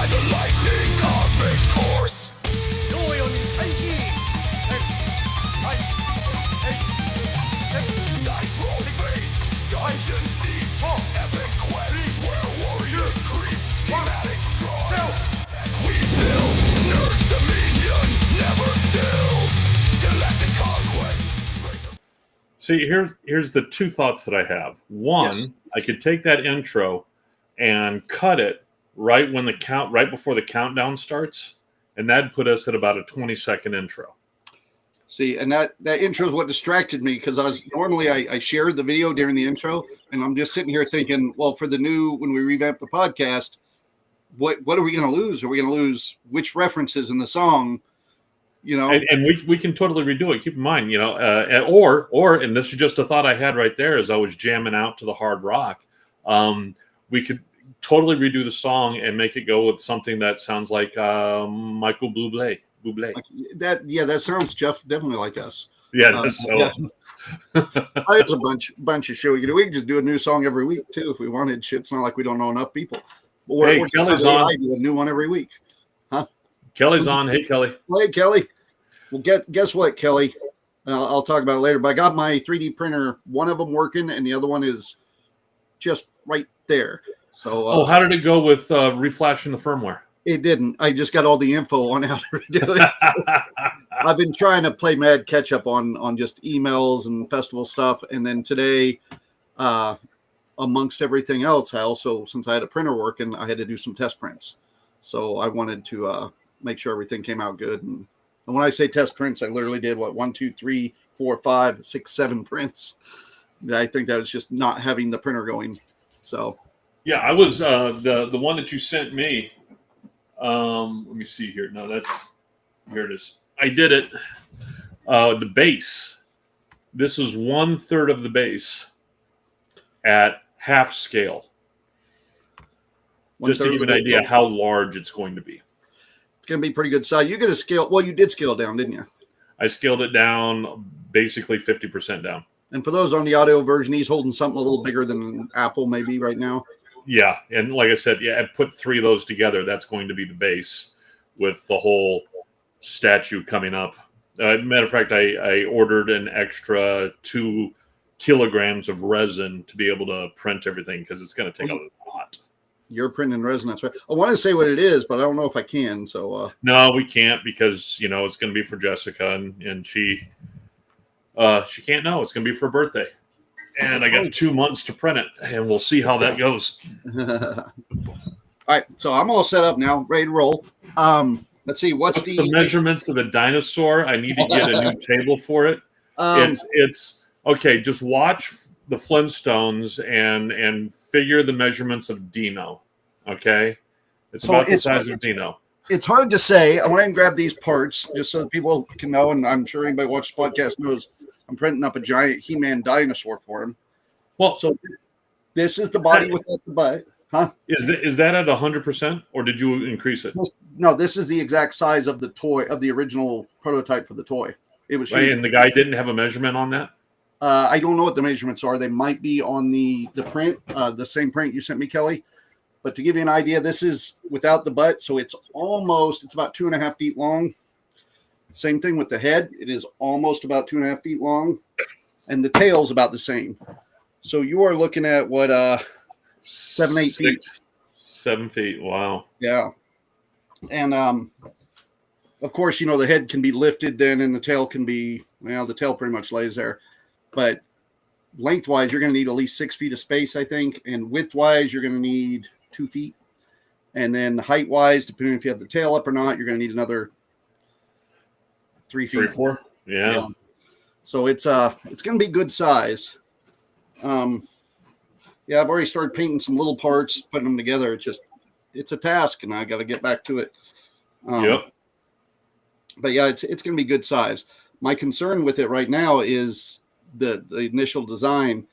the lightning cosmic course. 若有你喷气，Dice roll fate, dungeons deep, epic quests where warriors creep, schematics drawn. We build nerds dominion, never stilled. Galactic conquest. See, here's the two thoughts that I have. One, Yes. I could take that intro and cut it right before the countdown starts, and that'd put us at about a 20-second intro. See, and that intro is what distracted me because I shared the video during the intro, and I'm just sitting here thinking, well, for when we revamp the podcast, what are we going to lose? Are we going to lose which references in the song? You know, And we can totally redo it. Keep in mind, and this is just a thought I had right there as I was jamming out to the hard rock. We could totally redo the song and make it go with something that sounds like Michael Bublé. that sounds definitely like us. Yeah, that's so. Yeah. There's a bunch of shit we could do. We could just do a new song every week too if we wanted. Shit, it's not like we don't know enough people. Hey, Kelly's on. Do a new one every week. Kelly's on. Hey, Kelly. Hey, Kelly. Well, guess what, Kelly? I'll talk about it later. But I got my 3D printer. One of them working, and the other one is just right there. So, how did it go with reflashing the firmware? It didn't. I just got all the info on how to redo it. So I've been trying to play mad catch up on just emails and festival stuff, and then today, amongst everything else, I also, since I had a printer working, I had to do some test prints. So I wanted to make sure everything came out good. And when I say test prints, I literally did 1, 2, 3, 4, 5, 6, 7 prints. I think that was just not having the printer going. So yeah, I was the one that you sent me. Let me see here. No, here it is. I did it. The base. This is 1/3 of the base at half scale. Just to give you an idea how large it's going to be. It's going to be pretty good size. You get a scale. Well, you did scale it down, didn't you? I scaled it down basically 50% down. And for those on the audio version, he's holding something a little bigger than Apple maybe right now. Yeah, and like I said, I put 3 of those together. That's going to be the base with the whole statue coming up. Matter of fact, I ordered an extra 2 kilograms of resin to be able to print everything because it's going to take a lot. You're printing resin, that's right. I want to say what it is, but I don't know if I can. So no, we can't because it's going to be for Jessica, and she can't know. It's going to be for her birthday, and I got 2 months to print it, and we'll see how that goes. All right, so I'm all set up now, ready to roll. Let's see, what's the measurements of the dinosaur? I need to get a new table for it. It's okay. Just watch the Flintstones and figure the measurements of Dino. Okay, it's about the size of Dino. It's hard to say. I want to grab these parts just so that people can know, and I'm sure anybody watches the podcast knows I'm printing up a giant He-Man dinosaur for him. Well, so this is the body without the butt. Huh? Is that at 100%, or did you increase it? No, this is the exact size of the toy, of the original prototype for the toy. It was right, and the guy didn't have a measurement on that? I don't know what the measurements are. They might be on the print, the same print you sent me, Kelly. But to give you an idea, this is without the butt, so it's about 2.5 feet long. Same thing with the head. It is almost about 2.5 feet long, and the tail's about the same. So you are looking at what 7, 8 feet. 7 feet. Wow. Yeah. And of course, the head can be lifted then, and the tail can be, the tail pretty much lays there. But lengthwise, you're going to need at least 6 feet of space, I think. And widthwise, you're going to need 2 feet. And then height-wise, depending if you have the tail up or not, you're going to need another 3 feet. 3, 4? Yeah. So it's going to be good size. I've already started painting some little parts, putting them together. It's a task, and I got to get back to it. Yep. But yeah, it's going to be good size. My concern with it right now is the initial design.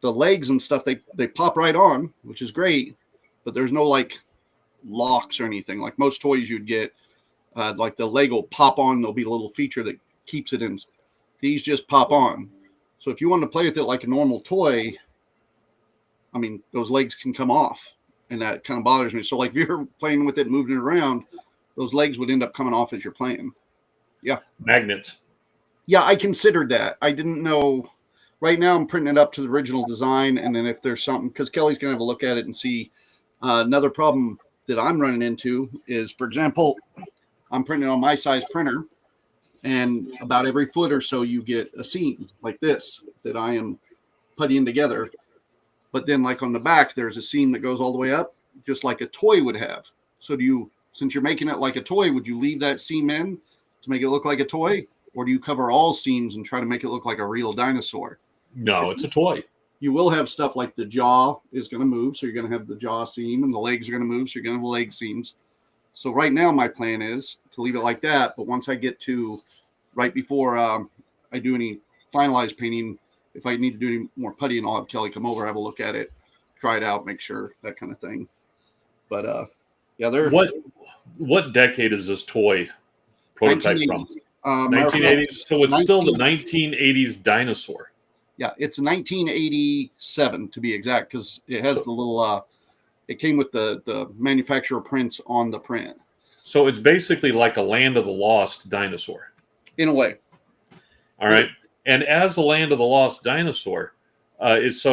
The legs and stuff, they pop right on, which is great, but there's no like locks or anything. Like most toys you'd get, like the leg will pop on. There'll be a little feature that keeps it in. These just pop on. So if you want to play with it like a normal toy, I mean, those legs can come off. and that kind of bothers me. So like if you're playing with it, moving it around, those legs would end up coming off as you're playing. Yeah. Magnets. Yeah, I considered that. I didn't know. Right now I'm printing it up to the original design, and then if there's something, because Kelly's going to have a look at it and see. Another problem that I'm running into is, for example, I'm printing on my size printer, and about every foot or so you get a seam like this that I am puttying together. But then like on the back, there's a seam that goes all the way up, just like a toy would have. So do you, since you're making it like a toy, would you leave that seam in to make it look like a toy? Or do you cover all seams and try to make it look like a real dinosaur? No, it's a toy. You will have stuff like the jaw is going to move. So you're going to have the jaw seam, and the legs are going to move. So you're going to have leg seams. So right now my plan is to leave it like that. But once I get to right before I do any finalized painting, if I need to do any more puttying, I'll have Kelly come over, have a look at it, try it out, make sure, that kind of thing. But yeah, they're what decade is this toy prototype from? 1980s. So it's still the 1980s dinosaur. Yeah, it's 1987 to be exact, because it has the little. It came with the manufacturer prints on the print. So it's basically like a Land of the Lost dinosaur. In a way. All right. And as the Land of the Lost dinosaur, it's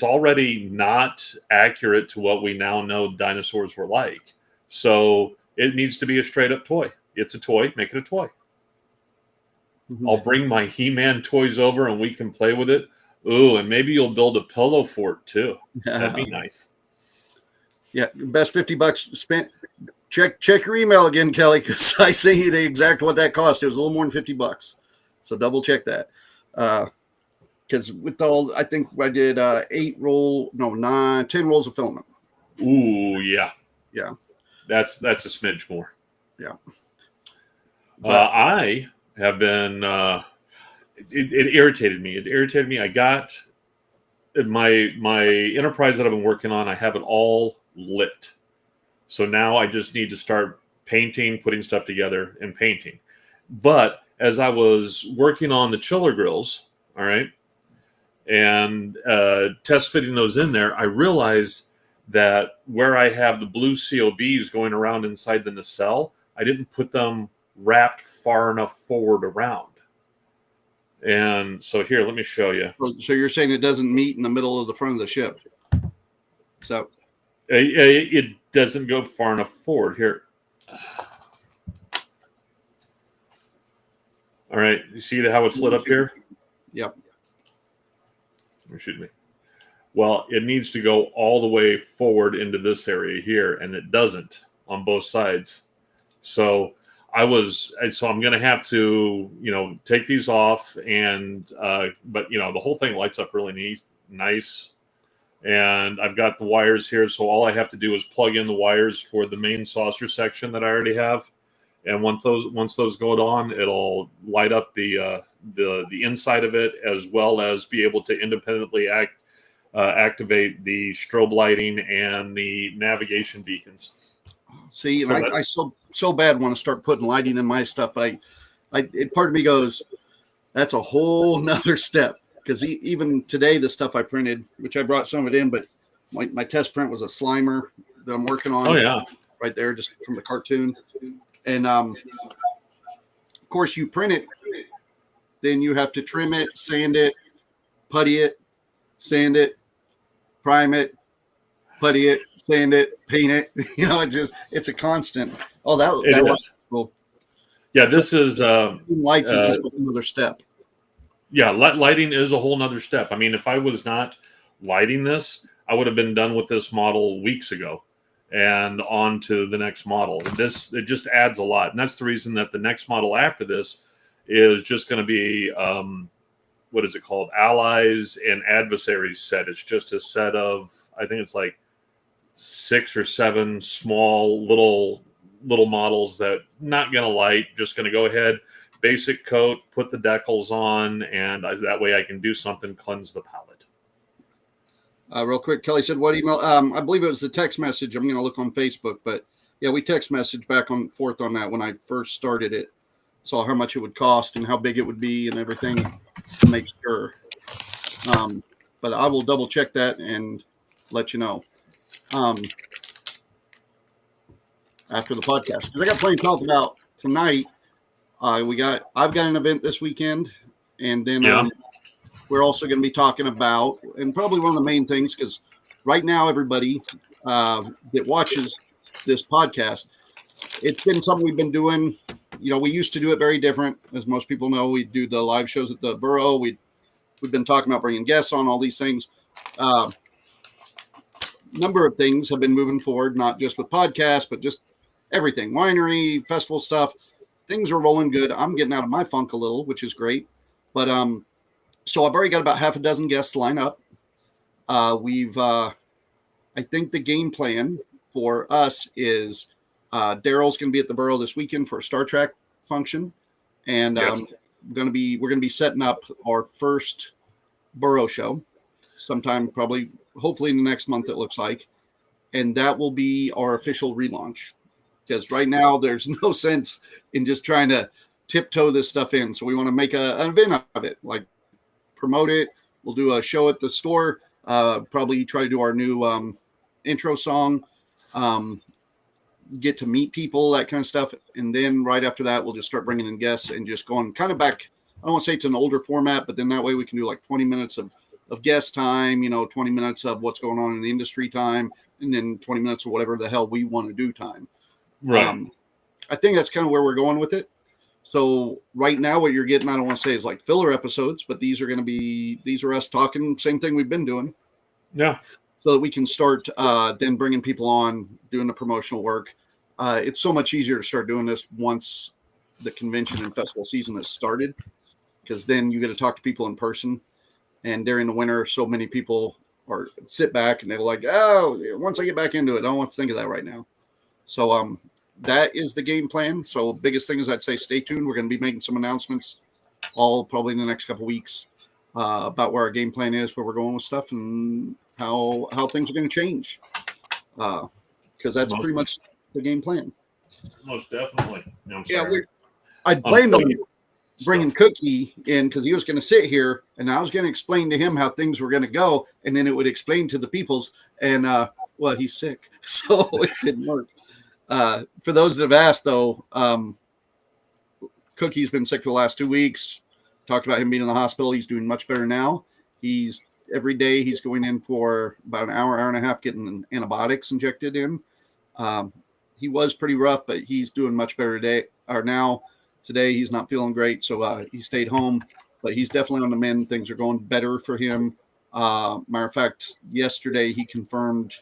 already not accurate to what we now know dinosaurs were like. So it needs to be a straight up toy. It's a toy. Make it a toy. Mm-hmm. I'll bring my He-Man toys over and we can play with it. Ooh, and maybe you'll build a pillow fort too. That'd be nice. Yeah, best $50 spent. Check your email again, Kelly, because I sent you the exact what that cost. It was a little more than $50. So double check that. Because with all, I think I did 10 rolls of filament. Ooh, yeah. Yeah. That's a smidge more. Yeah. I have been, it irritated me. It irritated me. I got my enterprise that I've been working on, I have it all lit. So now I just need to start painting, putting stuff together and painting. But as I was working on the chiller grills, all right, and test fitting those in there, I realized that where I have the blue COBs going around inside the nacelle, I didn't put them wrapped far enough forward around. And so here, let me show you. So you're saying it doesn't meet in the middle of the front of the ship? So it doesn't go far enough forward here. All right, you see how it's lit up here? Yep. Excuse me. Well, it needs to go all the way forward into this area here, and it doesn't on both sides. So I'm going to have to, take these off, and but the whole thing lights up really nice. And I've got the wires here, so all I have to do is plug in the wires for the main saucer section that I already have. And once those go on, it'll light up the inside of it, as well as be able to independently activate the strobe lighting and the navigation beacons. See, and I so bad want to start putting lighting in my stuff, but part of me goes, that's a whole nother step. Because even today, the stuff I printed, which I brought some of it in, but my test print was a Slimer that I'm working on. Oh yeah, right there, just from the cartoon. And of course, you print it, then you have to trim it, sand it, putty it, sand it, prime it, putty it, sand it, paint it. It's a constant. Oh, that was cool. Yeah, this is lights is just another step. Yeah, lighting is a whole nother step. I mean, if I was not lighting this, I would have been done with this model weeks ago and on to the next model. It just adds a lot. And that's the reason that the next model after this is just going to be, what is it called? Allies and Adversaries set. It's just a set of, I think it's like 6 or 7 small little models that not going to light, just going to go ahead, basic coat, put the decals on, and that way I can do something, cleanse the palette. Real quick, Kelly said, what email? I believe it was the text message. I'm going to look on Facebook, but yeah, we text messaged back and forth on that when I first started it. Saw how much it would cost and how big it would be and everything to make sure. But I will double check that and let you know. after the podcast, because I got plenty to talk about tonight. I've got an event this weekend, and then we're also going to be talking about, and probably one of the main things, because right now everybody that watches this podcast, it's been something we've been doing. You know, we used to do it very different, as most people know. We do the live shows at the Borough. We've been talking about bringing guests on, all these things. Number of things have been moving forward, not just with podcasts, but just everything, winery, festival stuff. Things are rolling good. I'm getting out of my funk a little, which is great. But so I've already got about half a dozen guests lined up. I think the game plan for us is Daryl's going to be at the Borough this weekend for a Star Trek function, and we're going to be setting up our first Borough show sometime, probably, hopefully in the next month, it looks like, and that will be our official relaunch. Because right now there's no sense in just trying to tiptoe this stuff in, so we want to make an event out of it, like promote it. We'll do a show at the store. Probably try to do our new intro song. Get to meet people, that kind of stuff. And then right after that, we'll just start bringing in guests and just going kind of back. I don't want to say to an older format, but then that way we can do like 20 minutes of guest time, 20 minutes of what's going on in the industry time, and then 20 minutes of whatever the hell we want to do time. Right. I think that's kind of where we're going with it. So right now what you're getting, I don't want to say is like filler episodes, but these are us talking, same thing we've been doing. Yeah. So that we can start then bringing people on, doing the promotional work. It's so much easier to start doing this once the convention and festival season has started, because then you get to talk to people in person. And during the winter, so many people sit back and they're like, oh, once I get back into it, I don't want to think of that right now. So that is the game plan. So biggest thing is I'd say stay tuned. We're going to be making some announcements all probably in the next couple of weeks about where our game plan is, where we're going with stuff, and how things are going to change. Because that's pretty much the game plan. Most definitely. No, I planned on bringing Cookie in because he was going to sit here and I was going to explain to him how things were going to go, and then it would explain to the peoples, and well, he's sick, so it didn't work. For those that have asked, though, Cookie's been sick for the last 2 weeks. Talked about him being in the hospital. He's doing much better now. Every day he's going in for about an hour and a half getting antibiotics injected in. He was pretty rough, but he's doing much better now. Today he's not feeling great, so he stayed home. But he's definitely on the mend. Things are going better for him. Matter of fact, yesterday he confirmed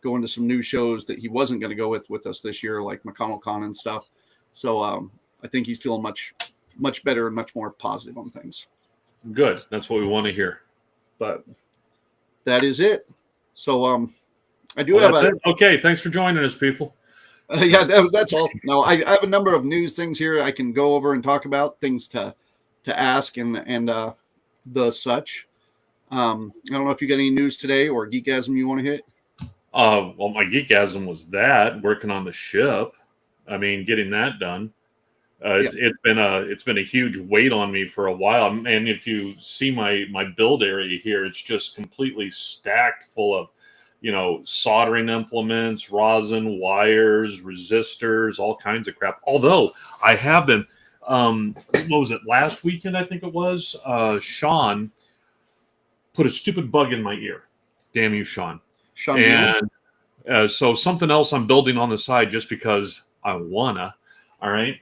going to some new shows that he wasn't going to go with us this year, like McConnell Con and stuff. So I think he's feeling much better and much more positive on things. Good. That's what we want to hear. But that is it. So I do have Okay, thanks for joining us, people. Yeah, that's all. No, I have a number of news things here I can go over and talk about, things to ask and the such. I don't know if you got any news today or geekasm you want to hit. Well, my geekasm was working on the ship. I mean, getting that done. It's been a huge weight on me for a while. And if you see my build area here, it's just completely stacked full of, soldering implements, rosin, wires, resistors, all kinds of crap. Although I have been, what was it, last weekend, I think it was, Sean put a stupid bug in my ear. Damn you, Sean. And so something else I'm building on the side just because I wanna. All right.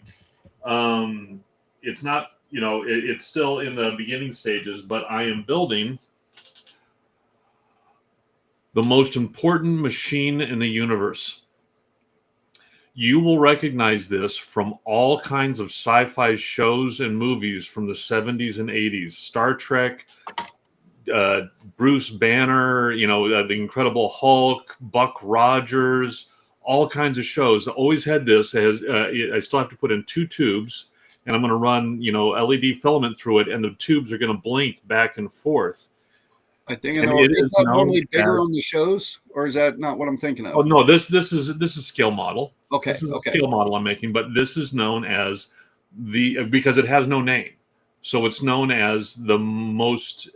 It's not, it's still in the beginning stages, but I am building the most important machine in the universe. You will recognize this from all kinds of sci-fi shows and movies from the 70s and 80s. Star Trek, Bruce Banner, the Incredible Hulk, Buck Rogers, all kinds of shows. I always had this. I still have to put in 2 tubes, and I'm going to run, LED filament through it, and the tubes are going to blink back and forth. I think I know. Is that normally bigger on the shows, or is that not what I'm thinking of? Oh no, this is scale model. Okay, this is a scale model I'm making, but this is known as because it has no name, so it's known as the most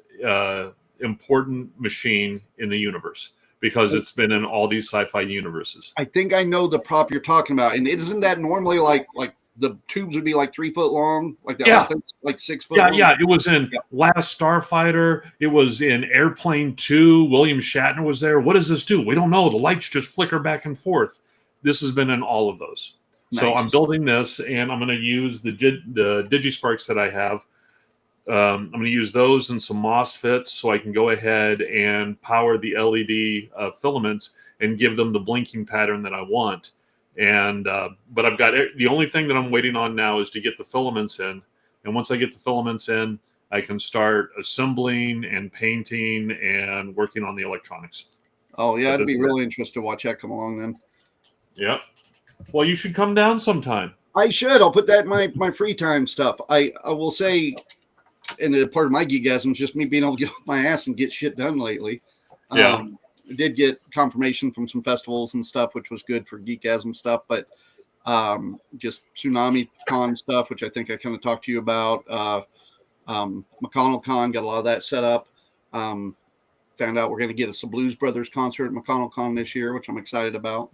important machine in the universe because it's been in all these sci-fi universes. I think I know the prop you're talking about, and isn't that normally like the tubes would be like 3 foot long, like that? Yeah. I think like 6 foot. Yeah, long. yeah. It was in Last Starfighter. It was in Airplane 2. William Shatner was there. What does this do? We don't know. The lights just flicker back and forth. This has been in all of those. So Nice. I'm building this, and I'm going to use the DigiSparks that I have. I'm going to use those and some MOSFETs so I can go ahead and power the LED filaments and give them the blinking pattern that I want. And but I've got the only thing that I'm waiting on now is to get the filaments in. And once I get the filaments in, I can start assembling and painting and working on the electronics. Oh yeah, So it'd this be is really interesting to watch that come along then. Yep. Well, you should come down sometime. I should. I'll put that in my free time stuff. I will say, and a part of my geekgasm is just me being able to get off my ass and get shit done lately. Yeah. I did get confirmation from some festivals and stuff, which was good for geekgasm stuff, but just Tsunami Con stuff, which I think I kind of talked to you about. McConnell Con, got a lot of that set up. Found out we're going to get us a Blues Brothers concert at McConnell Con this year, which I'm excited about.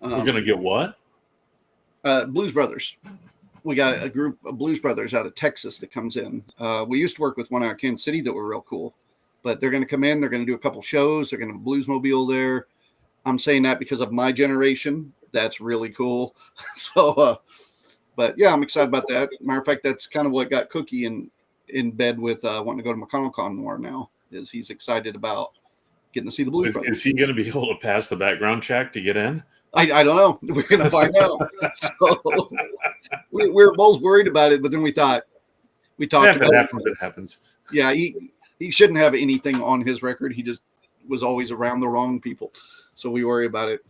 We're going to get what? Blues Brothers. We got a group of Blues Brothers out of Texas that comes in. We used to work with one out of Kansas City that were real cool, but they're going to come in. They're going to do a couple shows. They're going to have a Bluesmobile there. I'm saying that because of my generation. That's really cool. So, but yeah, I'm excited about that. Matter of fact, that's kind of what got Cookie in bed with wanting to go to McConnell Con more now, is he's excited about getting to see the Blues Brothers. Is he going to be able to pass the background check to get in? I don't know. We're going to find out. So we're both worried about it, but then we talked Yeah, if about it happens, it happens. Yeah, he shouldn't have anything on his record. He just was always around the wrong people. So we worry about it.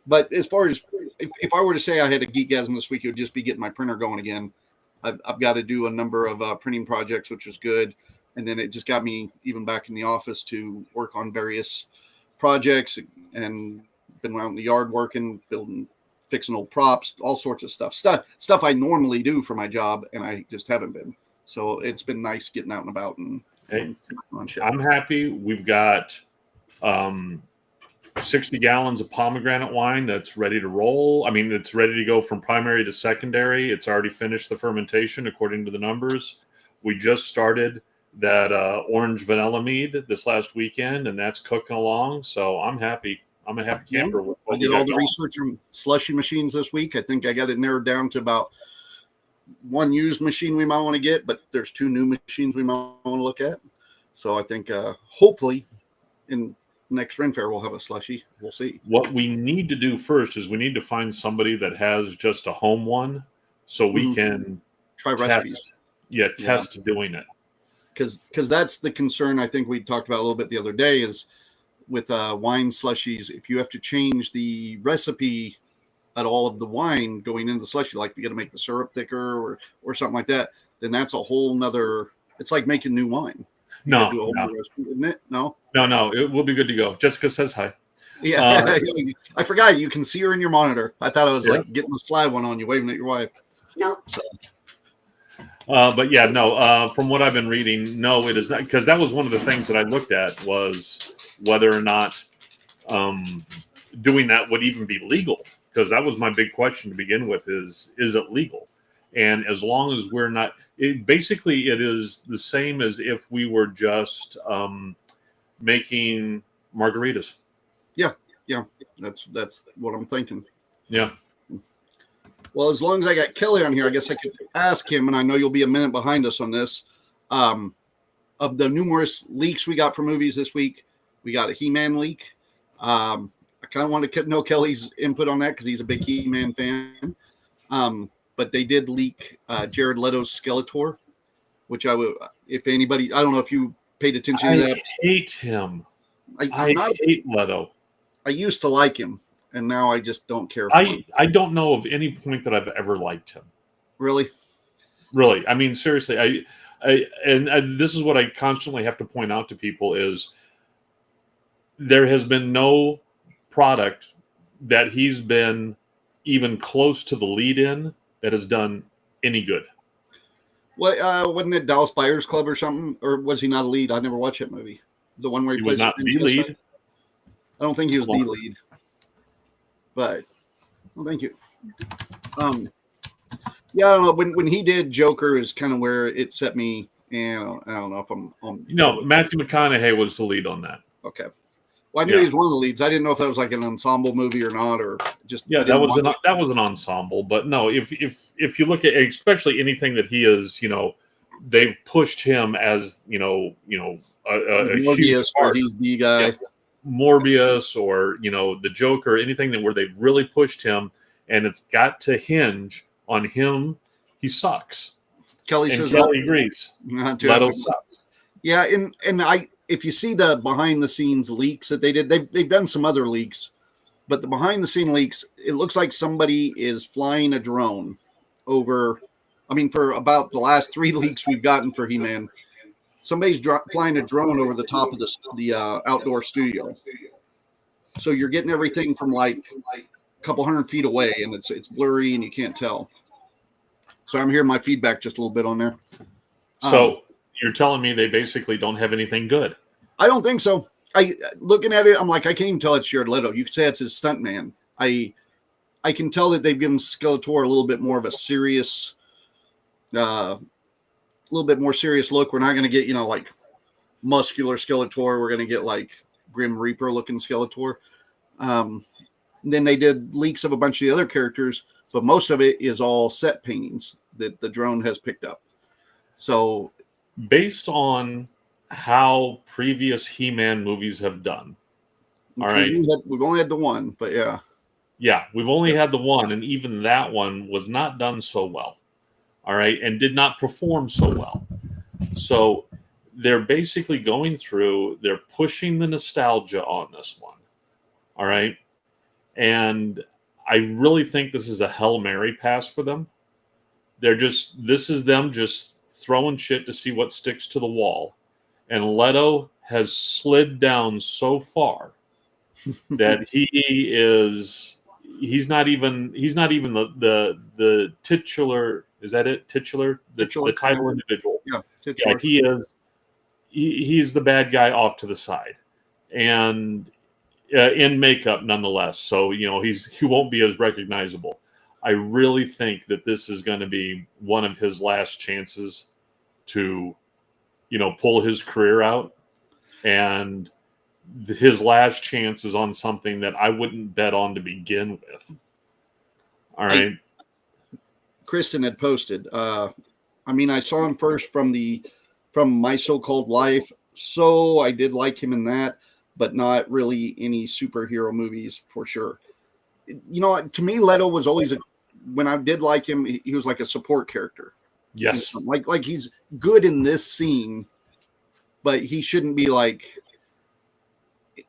But as far as if I were to say I had a geekgasm this week, it would just be getting my printer going again. I've got to do a number of printing projects, which is good. And then it just got me even back in the office to work on various projects and been out in the yard working, building, fixing old props, all sorts of stuff I normally do for my job, and I just haven't been. So it's been nice getting out and about and on shit. I'm happy. We've got 60 gallons of pomegranate wine that's ready to roll. I mean, it's ready to go from primary to secondary. It's already finished the fermentation according to the numbers. We just started that orange vanilla mead this last weekend, and that's cooking along. So I'm happy. I'm a happy camper. With what I did we got all the going. research on slushy machines this week. I think I got it narrowed down to about one used machine we might want to get, but there's 2 new machines we might want to look at. So I think hopefully in next Ren Fair we'll have a slushy. We'll see. What we need to do first is we need to find somebody that has just a home one, so we can try recipes. Test doing it. Because that's the concern I think we talked about a little bit the other day is with wine slushies, if you have to change the recipe at all of the wine going into the slushy, like if you got to make the syrup thicker or something like that, then that's a whole nother. It's like making new wine. No, do a whole new recipe, isn't it? No, it will be good to go. Jessica says hi. Yeah, I forgot you can see her in your monitor. I thought I was like getting a slide one on you, waving at your wife. No. So. But yeah, no. From what I've been reading, no, it is not, because that was one of the things that I looked at was whether or not doing that would even be legal, because that was my big question to begin with: is it legal? And as long as we're not, basically it is the same as if we were just making margaritas. Yeah, that's what I'm thinking. Yeah. Well, as long as I got Kelly on here, I guess I could ask him, and I know you'll be a minute behind us on this. Of the numerous leaks we got for movies this week, we got a He-Man leak. I kind of want to know Kelly's input on that because he's a big He-Man fan. But they did leak Jared Leto's Skeletor, which I would, if anybody, I don't know if you paid attention to that. I hate him. I hate Leto. I used to like him, and now I just don't care for him. I don't know of any point that I've ever liked him. Really? Really. I mean, seriously, and this is what I constantly have to point out to people is there has been no product that he's been even close to the lead in that has done any good. What wasn't it Dallas Buyers Club or something? Or was he not a lead? I never watched that movie. The one where He was not the lead. I don't think he was the lead, but well, thank you. Yeah, I don't know. When he did Joker is kind of where it set me, and I don't know if I'm on. Matthew McConaughey was the lead on that. Okay. Well, I knew he was one of the leads. I didn't know if that was like an ensemble movie or not, or just that was an ensemble. But no, if you look at especially anything that he is, they've pushed him as a Morbius, huge part. He's the guy. Yeah, Morbius or the Joker, anything that where they've really pushed him, and it's got to hinge on him. He sucks. Kelly agrees. Leto sucks. Yeah, and if you see the behind the scenes leaks that they did, they've done some other leaks, but the behind the scene leaks, it looks like somebody is flying a drone over. I mean, for about the last 3 leaks we've gotten for He-Man, somebody's flying a drone over the top of the outdoor studio. So you're getting everything from like a couple 100 feet away, and it's blurry and you can't tell. So I'm hearing my feedback just a little bit on there. So you're telling me they basically don't have anything good? I don't think so. Looking at it, I'm like, I can't even tell it's Jared Leto. You could say it's his stuntman. I can tell that they've given Skeletor a little bit more of a serious, a little bit more serious look. We're not going to get, like muscular Skeletor. We're going to get like Grim Reaper looking Skeletor. Then they did leaks of a bunch of the other characters, but most of it is all set paintings that the drone has picked up. So based on how previous He-Man movies have done, all right, we've only had the one, but yeah, we've only had the one, and even that one was not done so well, all right, and did not perform so well. So they're basically they're pushing the nostalgia on this one, all right, and I really think this is a Hail Mary pass for them. This is them just throwing shit to see what sticks to the wall. And Leto has slid down so far that he's not even the titular, is that it? Titular? The title individual. Yeah, titular. Yeah, he's the bad guy off to the side. And in makeup nonetheless. So, he won't be as recognizable. I really think that this is going to be one of his last chances to, pull his career out. And his last chance is on something that I wouldn't bet on to begin with. All right. Kristen had posted. I saw him first from My So-Called Life. So I did like him in that, but not really any superhero movies for sure. To me, Leto was always when I did like him, he was like a support character. Yes. Like he's good in this scene, but he shouldn't be like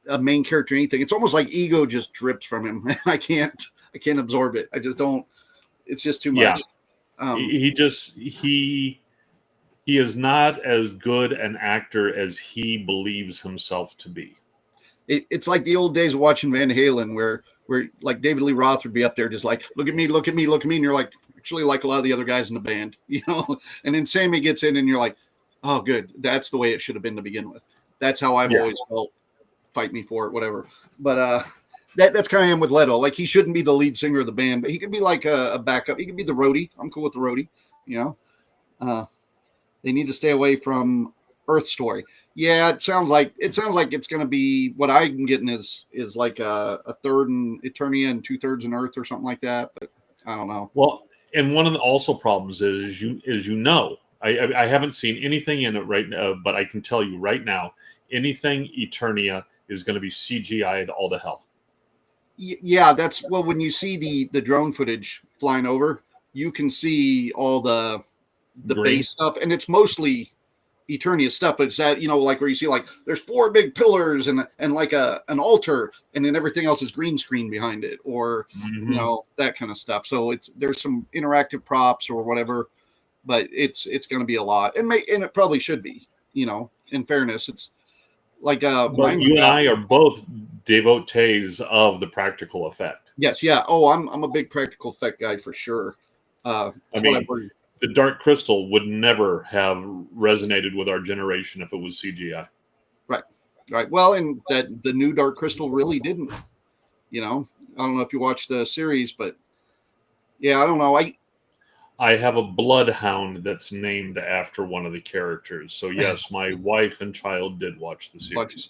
a main character or anything. It's almost like ego just drips from him. I can't absorb it. I just don't. It's just too much. Yeah. He is not as good an actor as he believes himself to be. It's like the old days of watching Van Halen where like David Lee Roth would be up there just like, look at me. And you're like, actually like a lot of the other guys in the band, and then Sammy gets in and you're like, oh, good. That's the way it should have been to begin with. That's how I've always felt. Fight me for it, whatever. But that's kind of him with Leto. Like he shouldn't be the lead singer of the band, but he could be like a backup. He could be the roadie. I'm cool with the roadie. They need to stay away from Earth Story. Yeah, it sounds like it's going to be what I'm getting is like a third in Eternia and 2/3 in Earth or something like that. But I don't know. Well, and one of the also problems is I haven't seen anything in it right now, but I can tell you right now, anything Eternia is going to be CGI'd all to hell. Yeah, when you see the drone footage flying over, you can see all the base stuff, and it's mostly Eternia stuff, but it's that, like where you see like there's 4 big pillars and like an altar, and then everything else is green screen behind it, or that kind of stuff. So there's some interactive props or whatever, but it's going to be a lot, and it probably should be. In fairness, it's like but you and I are both devotees of the practical effect. Yes, yeah. Oh, I'm a big practical effect guy for sure. The Dark Crystal would never have resonated with our generation if it was CGI. Right. Right. Well, and that the new Dark Crystal really didn't. You know, I don't know if you watched the series, but yeah, I don't know. I have a bloodhound that's named after one of the characters. So yes, my wife and child did watch the series.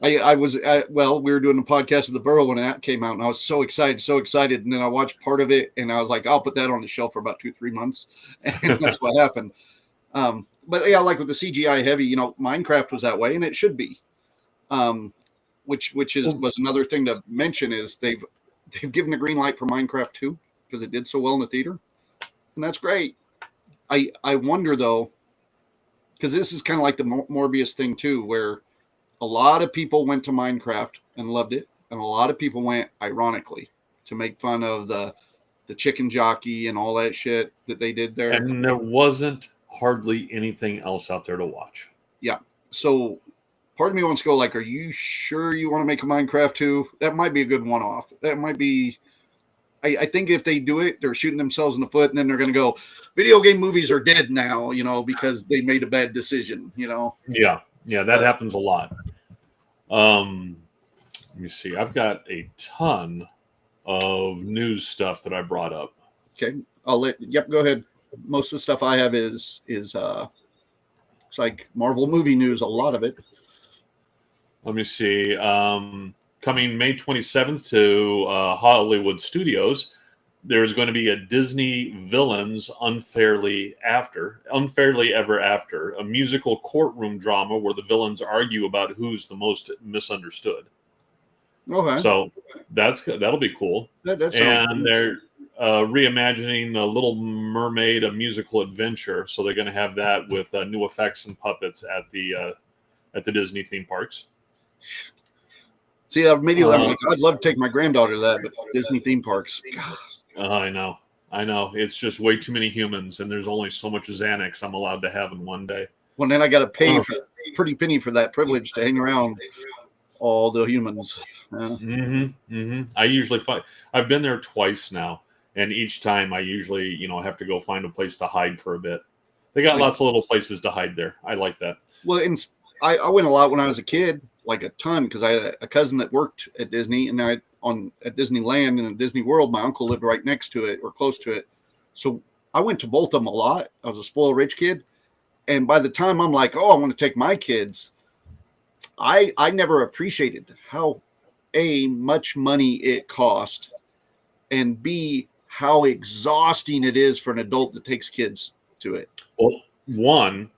I was well, we were doing a podcast of the Burrow when that came out, and I was so excited, and then I watched part of it, and I was like, I'll put that on the shelf for about 2-3 months, and that's what happened. But yeah, like with the CGI heavy, you know, Minecraft was that way, and it should be. Which was another thing to mention is they've given the green light for Minecraft 2 because it did so well in the theater, and that's great. I wonder though, because this is kind of like the Morbius thing too, where a lot of people went to Minecraft and loved it, and a lot of people went ironically to make fun of the chicken jockey and all that shit that they did there. And there wasn't hardly anything else out there to watch. Yeah. So part of me wants to go like, are you sure you want to make a Minecraft 2? That might be a good one-off. That might be. I think if they do it, they're shooting themselves in the foot, and then they're going to go, video game movies are dead now, you know, because they made a bad decision, you know. Yeah, that happens a lot. Let me see. I've got a ton of news stuff that I brought up. Okay, go ahead. Most of the stuff I have is it's like Marvel movie news, a lot of it. Let me see. Coming May 27th to Hollywood Studios, there's going to be a Disney Villains Unfairly Ever After, a musical courtroom drama where the villains argue about who's the most misunderstood. Okay. So that'll be cool. And they're reimagining the Little Mermaid, a musical adventure. So they're going to have that with new effects and puppets at the Disney theme parks. See, immediately I'm like, I'd love to take my granddaughter to that, but Disney theme parks. I know. It's just way too many humans, and there's only so much Xanax I'm allowed to have in one day. Well, then I got to pay for a pretty penny for that privilege to hang around all the humans. I usually find I've been there twice now, and each time I usually, have to go find a place to hide for a bit. They got lots of little places to hide there. I like that. Well, and I went a lot when I was a kid. Like a ton, because I had a cousin that worked at Disney, and at Disneyland and at Disney World, my uncle lived right next to it or close to it. So I went to both of them a lot. I was a spoiled rich kid, and by the time I'm like, oh, I want to take my kids, I never appreciated how much money it cost, and B, how exhausting it is for an adult that takes kids to it. Well, one.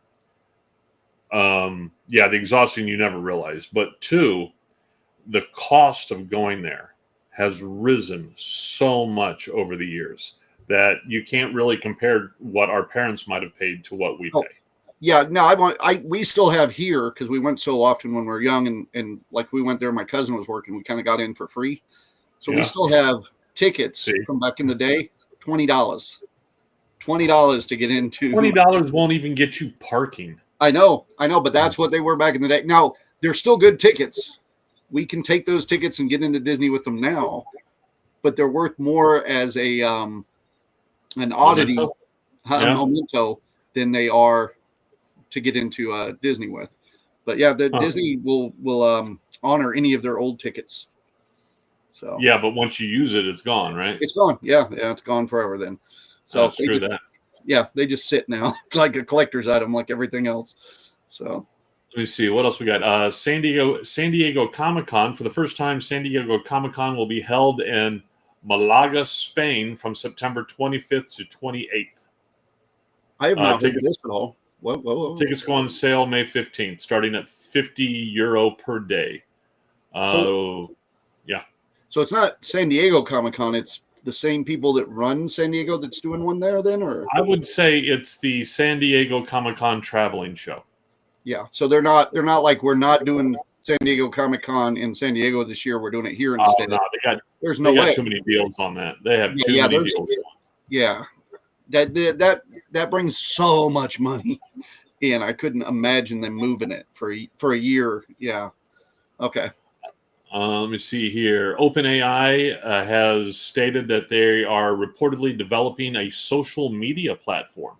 The exhaustion you never realized. But two, the cost of going there has risen so much over the years that you can't really compare what our parents might have paid to what we pay. Yeah, no, we still have here because we went so often when we were young, and like we went there, my cousin was working, we kind of got in for free. So we still have tickets from back in the day, $20 to get into. $20 won't even get you parking. I know, but that's what they were back in the day. Now, they're still good tickets. We can take those tickets and get into Disney with them now, but they're worth more as a an oddity, memento, than they are to get into Disney with. But yeah, Disney will honor any of their old tickets. So yeah, but once you use it, it's gone, right? It's gone. Yeah, it's gone forever then. So screw that. Yeah, they just sit now like a collector's item, like everything else. So let me see what else we got. San Diego Comic-Con. For the first time, San Diego Comic-Con will be held in Malaga, Spain, from September 25th to 28th. I have not heard this at all. Whoa. Tickets go on sale May 15th, starting at €50 per day. So it's not San Diego Comic-Con. It's the same people that run San Diego that's doing one there then? Or I would say it's the San Diego Comic-Con traveling show. Yeah. So they're not like, we're not doing San Diego Comic-Con in San Diego this year. We're doing it here instead. No, there's no way. Too many deals on that. They have too many deals. Yeah. That brings so much money. And I couldn't imagine them moving it for a year. Yeah. Okay. Let me see here. OpenAI has stated that they are reportedly developing a social media platform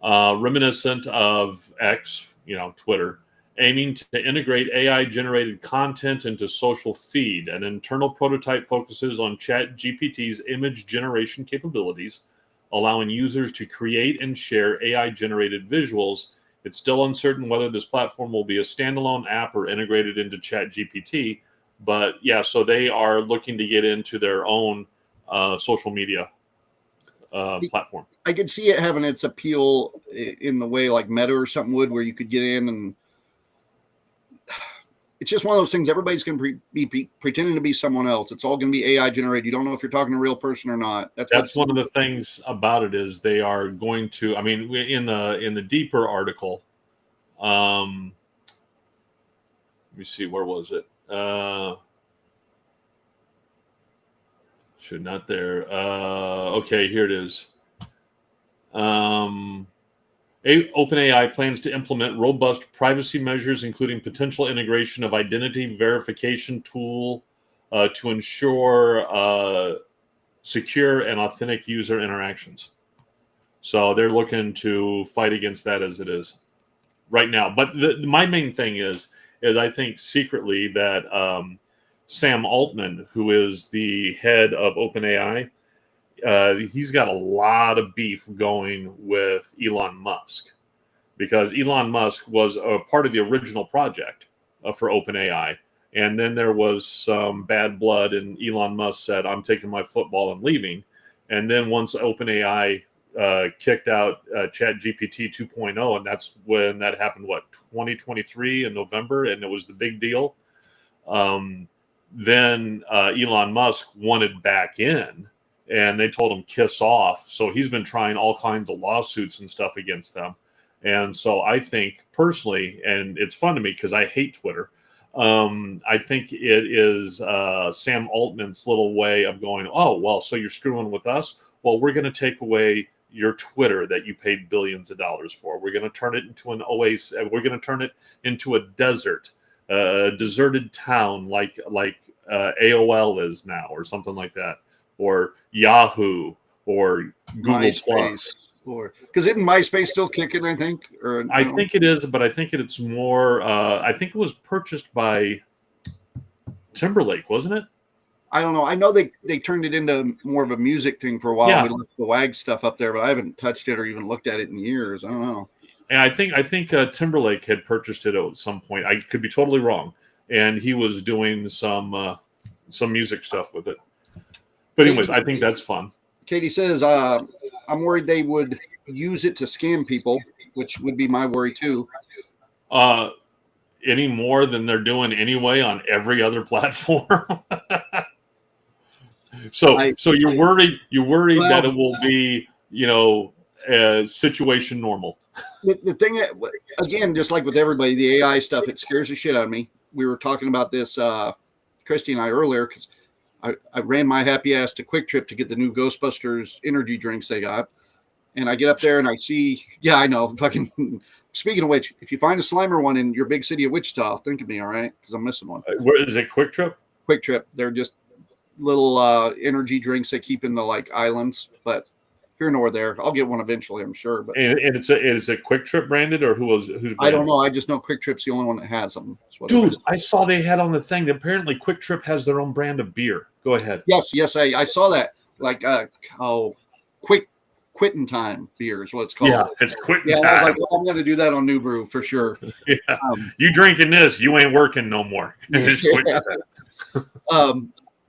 reminiscent of X, Twitter, aiming to integrate AI-generated content into social feed. An internal prototype focuses on ChatGPT's image generation capabilities, allowing users to create and share AI-generated visuals. It's still uncertain whether this platform will be a standalone app or integrated into ChatGPT, but yeah, so they are looking to get into their own social media platform. I could see it having its appeal in the way like Meta or something would, where you could get in and it's just one of those things. Everybody's going to be pretending to be someone else. It's all going to be AI generated. You don't know if you're talking to a real person or not. That's one of the things about it is they are going to. I mean, in the deeper article, let me see, where was it? Should not there. Okay, here it is. OpenAI plans to implement robust privacy measures, including potential integration of identity verification tool to ensure secure and authentic user interactions. So they're looking to fight against that as it is right now. But my main thing is I think secretly that Sam Altman, who is the head of OpenAI, he's got a lot of beef going with Elon Musk because Elon Musk was a part of the original project for OpenAI. And then there was some bad blood and Elon Musk said, I'm taking my football and leaving. And then once OpenAI kicked out ChatGPT 2.0, and that's when that happened, 2023 in November, and it was the big deal. Then Elon Musk wanted back in, and they told him kiss off. So he's been trying all kinds of lawsuits and stuff against them. And so I think personally, and it's fun to me because I hate Twitter, I think it is Sam Altman's little way of going, oh, well, so you're screwing with us? Well, we're going to take away your Twitter that you paid billions of dollars for. We're going to turn it into an oasis. We're going to turn it into a desert, a deserted town like AOL is now, or something like that, or Yahoo, or Google Plus. Because isn't MySpace still kicking? I think, or I think it is, but I think it's more. I think it was purchased by Timberlake, wasn't it? I don't know. I know they turned it into more of a music thing for a while. Yeah. We left the WAG stuff up there, but I haven't touched it or even looked at it in years. I don't know. And I think Timberlake had purchased it at some point. I could be totally wrong, and he was doing some music stuff with it. But anyways, I think that's fun. Katie says, I'm worried they would use it to scam people, which would be my worry too. Any more than they're doing anyway on every other platform. So you're worried that it will be, situation normal. The thing, again, just like with everybody, the AI stuff, it scares the shit out of me. We were talking about this, Christy and I, earlier, because I ran my happy ass to Quick Trip to get the new Ghostbusters energy drinks they got. And I get up there and I see, I know, fucking, speaking of which, if you find a Slimer one in your big city of Wichita, think of me, all right? Because I'm missing one. Where is it? Quick Trip? Quick Trip. They're just little energy drinks they keep in the islands, but here nor there. I'll get one eventually, I'm sure. But and is it Quick Trip branded or who's branded? I don't know. I just know Quick Trip's the only one that has them. Dude, I saw they had on the thing that apparently Quick Trip has their own brand of beer. Go ahead. Yes, I saw that. Quitting Time beer is what it's called. Yeah, it's Quitting Time. I was like, I'm going to do that on New Brew for sure. Yeah. You drinking this, you ain't working no more.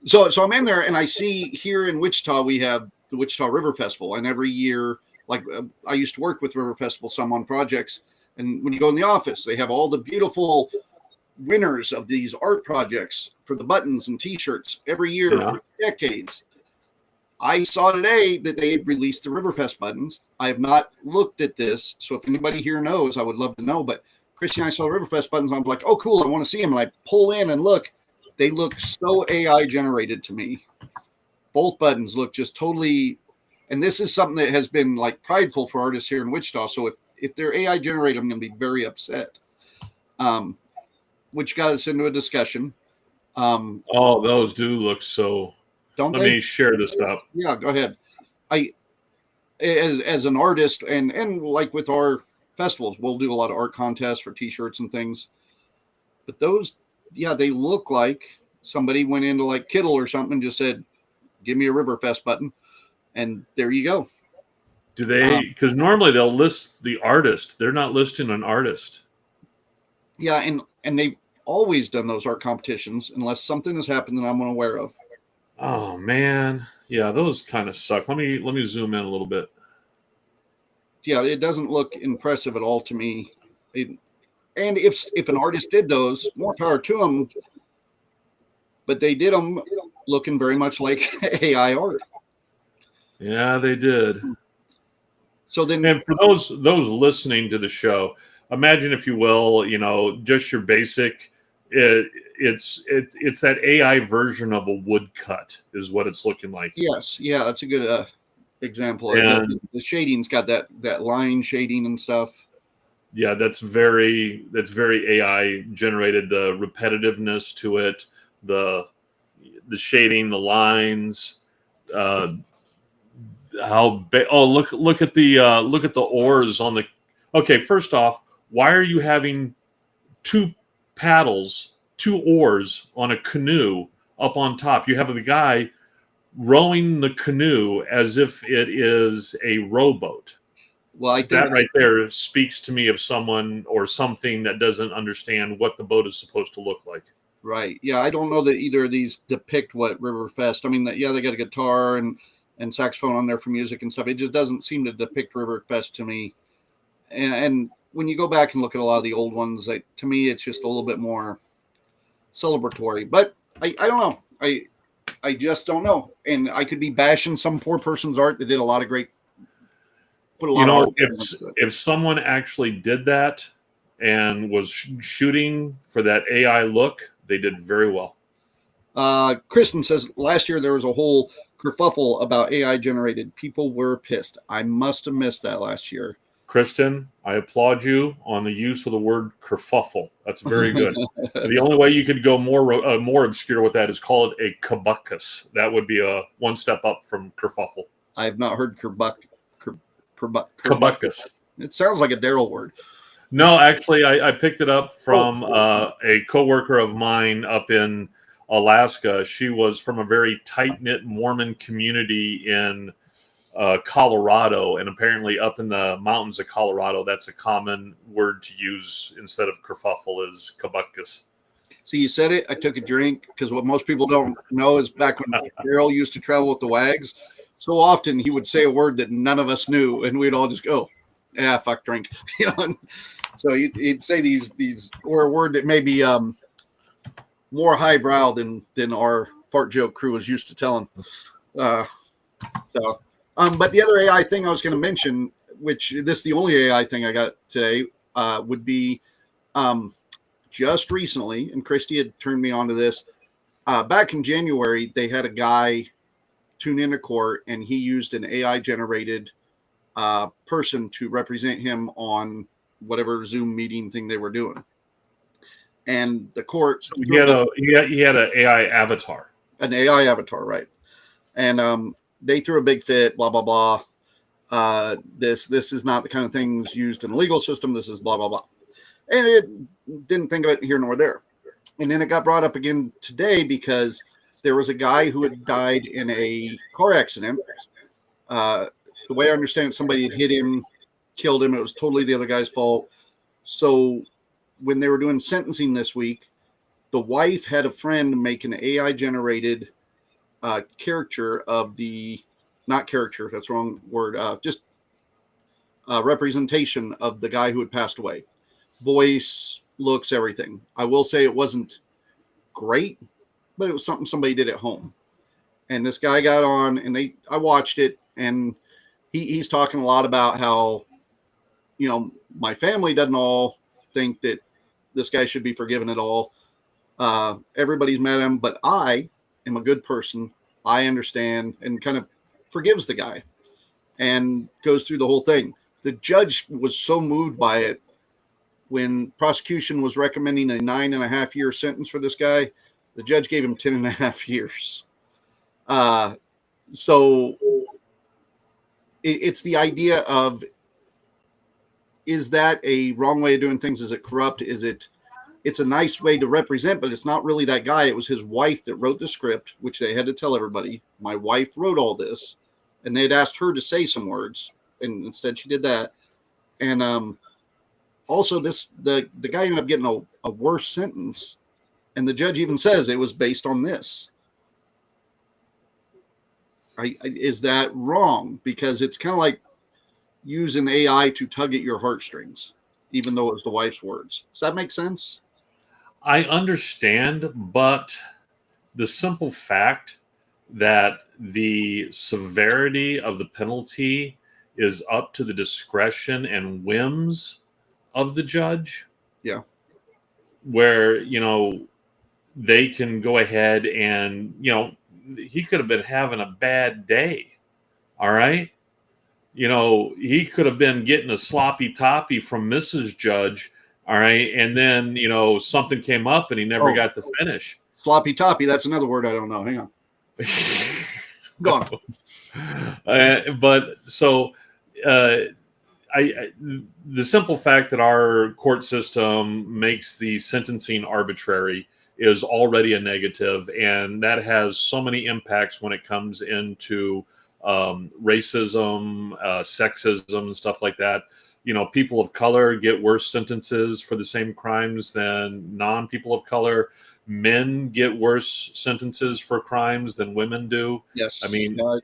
So I'm in there and I see here in Wichita, we have the Wichita River Festival. And every year, I used to work with River Festival some on projects. And when you go in the office, they have all the beautiful winners of these art projects for the buttons and T-shirts every year for decades. I saw today that they had released the Riverfest buttons. I have not looked at this, so if anybody here knows, I would love to know. But Christy and I saw Riverfest buttons. I'm like, oh, cool, I want to see them. And I pull in and look. They look so AI generated to me. Both buttons look just totally, and this is something that has been prideful for artists here in Wichita. So if they're AI generated, I'm going to be very upset. Which got us into a discussion. Those do look so. Let me share this up. Yeah, go ahead. As an artist and like with our festivals, we'll do a lot of art contests for T-shirts and things. But those, yeah, they look like somebody went into like Kittle or something and just said, "Give me a Riverfest button," and there you go. Do they? Because normally they'll list the artist. They're not listing an artist. Yeah, and they've always done those art competitions unless something has happened that I'm unaware of. Oh man, yeah, those kind of suck. Let me zoom in a little bit. Yeah, it doesn't look impressive at all to me. And if an artist did those, more power to them. But they did them looking very much like AI art. Yeah, they did. So then, And for those listening to the show, imagine, if you will, just your basic. It's that AI version of a woodcut is what it's looking like. yes, yeah, that's a good example. And the shading's got that line shading and stuff. yeah, that's very AI generated. The repetitiveness to it, the shading, the lines. Look at the oars on the. Okay, first off, why are you having two oars on a canoe up on top? You have the guy rowing the canoe as if it is a rowboat. Well, I think That right there speaks to me of someone or something that doesn't understand what the boat is supposed to look like. right. Yeah, I don't know that either of these depict what Riverfest. I mean, yeah, they got a guitar and saxophone on there for music and stuff. It just doesn't seem to depict Riverfest to me. And when you go back and look at a lot of the old ones, to me, it's just a little bit more celebratory. But I don't know. I just don't know. And I could be bashing some poor person's art that did a lot of great. Put a lot of art into it. If someone actually did that and was shooting for that AI look, they did very well. Kristen says last year there was a whole kerfuffle about AI generated. People were pissed. I must have missed that last year. Kristen, I applaud you on the use of the word kerfuffle. That's very good. The only way you could go more obscure with that is call it a kabuckus. That would be a one step up from kerfuffle. I have not heard kerbuckus. It sounds like a Daryl word. No, actually, I picked it up from a coworker of mine up in Alaska. She was from a very tight-knit Mormon community in Colorado, and apparently up in the mountains of Colorado, that's a common word to use instead of kerfuffle is kabuckus. So you said it. I took a drink because what most people don't know is back when Daryl used to travel with the Wags, so often he would say a word that none of us knew, and we'd all just go, "Yeah, fuck, drink," So he'd say these or a word that may be more highbrow than our fart joke crew was used to telling. But the other AI thing I was going to mention, which this is the only AI thing I got today, would be just recently, and Christy had turned me on to this. Back in January, they had a guy tune into court, and he used an AI-generated person to represent him on whatever Zoom meeting thing they were doing. And the court... So he had an AI avatar. An AI avatar, right. And they threw a big fit, blah, blah, blah. This is not the kind of things used in the legal system. This is blah, blah, blah. And it didn't think of it here nor there. And then it got brought up again today because there was a guy who had died in a car accident. The way I understand it, somebody had hit him, killed him. It was totally the other guy's fault. So when they were doing sentencing this week, the wife had a friend make an AI-generated character of the, not character, that's the wrong word, just representation of the guy who had passed away. Voice, looks, everything. I will say it wasn't great, but it was something somebody did at home. And this guy got on, and I watched it, and he's talking a lot about how, my family doesn't all think that this guy should be forgiven at all. Everybody's met him, but I am a good person. I understand, and kind of forgives the guy and goes through the whole thing. The judge was so moved by it when prosecution was recommending a 9.5-year sentence for this guy. The judge gave him 10.5 years. So it's the idea of, is that a wrong way of doing things? Is it corrupt? Is it it's a nice way to represent, but it's not really that guy. It was his wife that wrote the script, which they had to tell everybody. My wife wrote all this, and they had asked her to say some words, and instead she did that. And also, the guy ended up getting a worse sentence, and the judge even says it was based on this. Is that wrong? Because it's kind of like using AI to tug at your heartstrings, even though it was the wife's words. Does that make sense? I understand, but the simple fact that the severity of the penalty is up to the discretion and whims of the judge. Yeah. Where, they can go ahead and, he could have been having a bad day. All right. He could have been getting a sloppy toppy from Mrs. Judge. All right. And then, something came up and he never got to finish. Sloppy toppy. That's another word I don't know. Hang on. Go on. The simple fact that our court system makes the sentencing arbitrary is already a negative, and that has so many impacts when it comes into racism, sexism, and stuff like that. People of color get worse sentences for the same crimes than non-people of color. Men get worse sentences for crimes than women do. Yes. I mean, I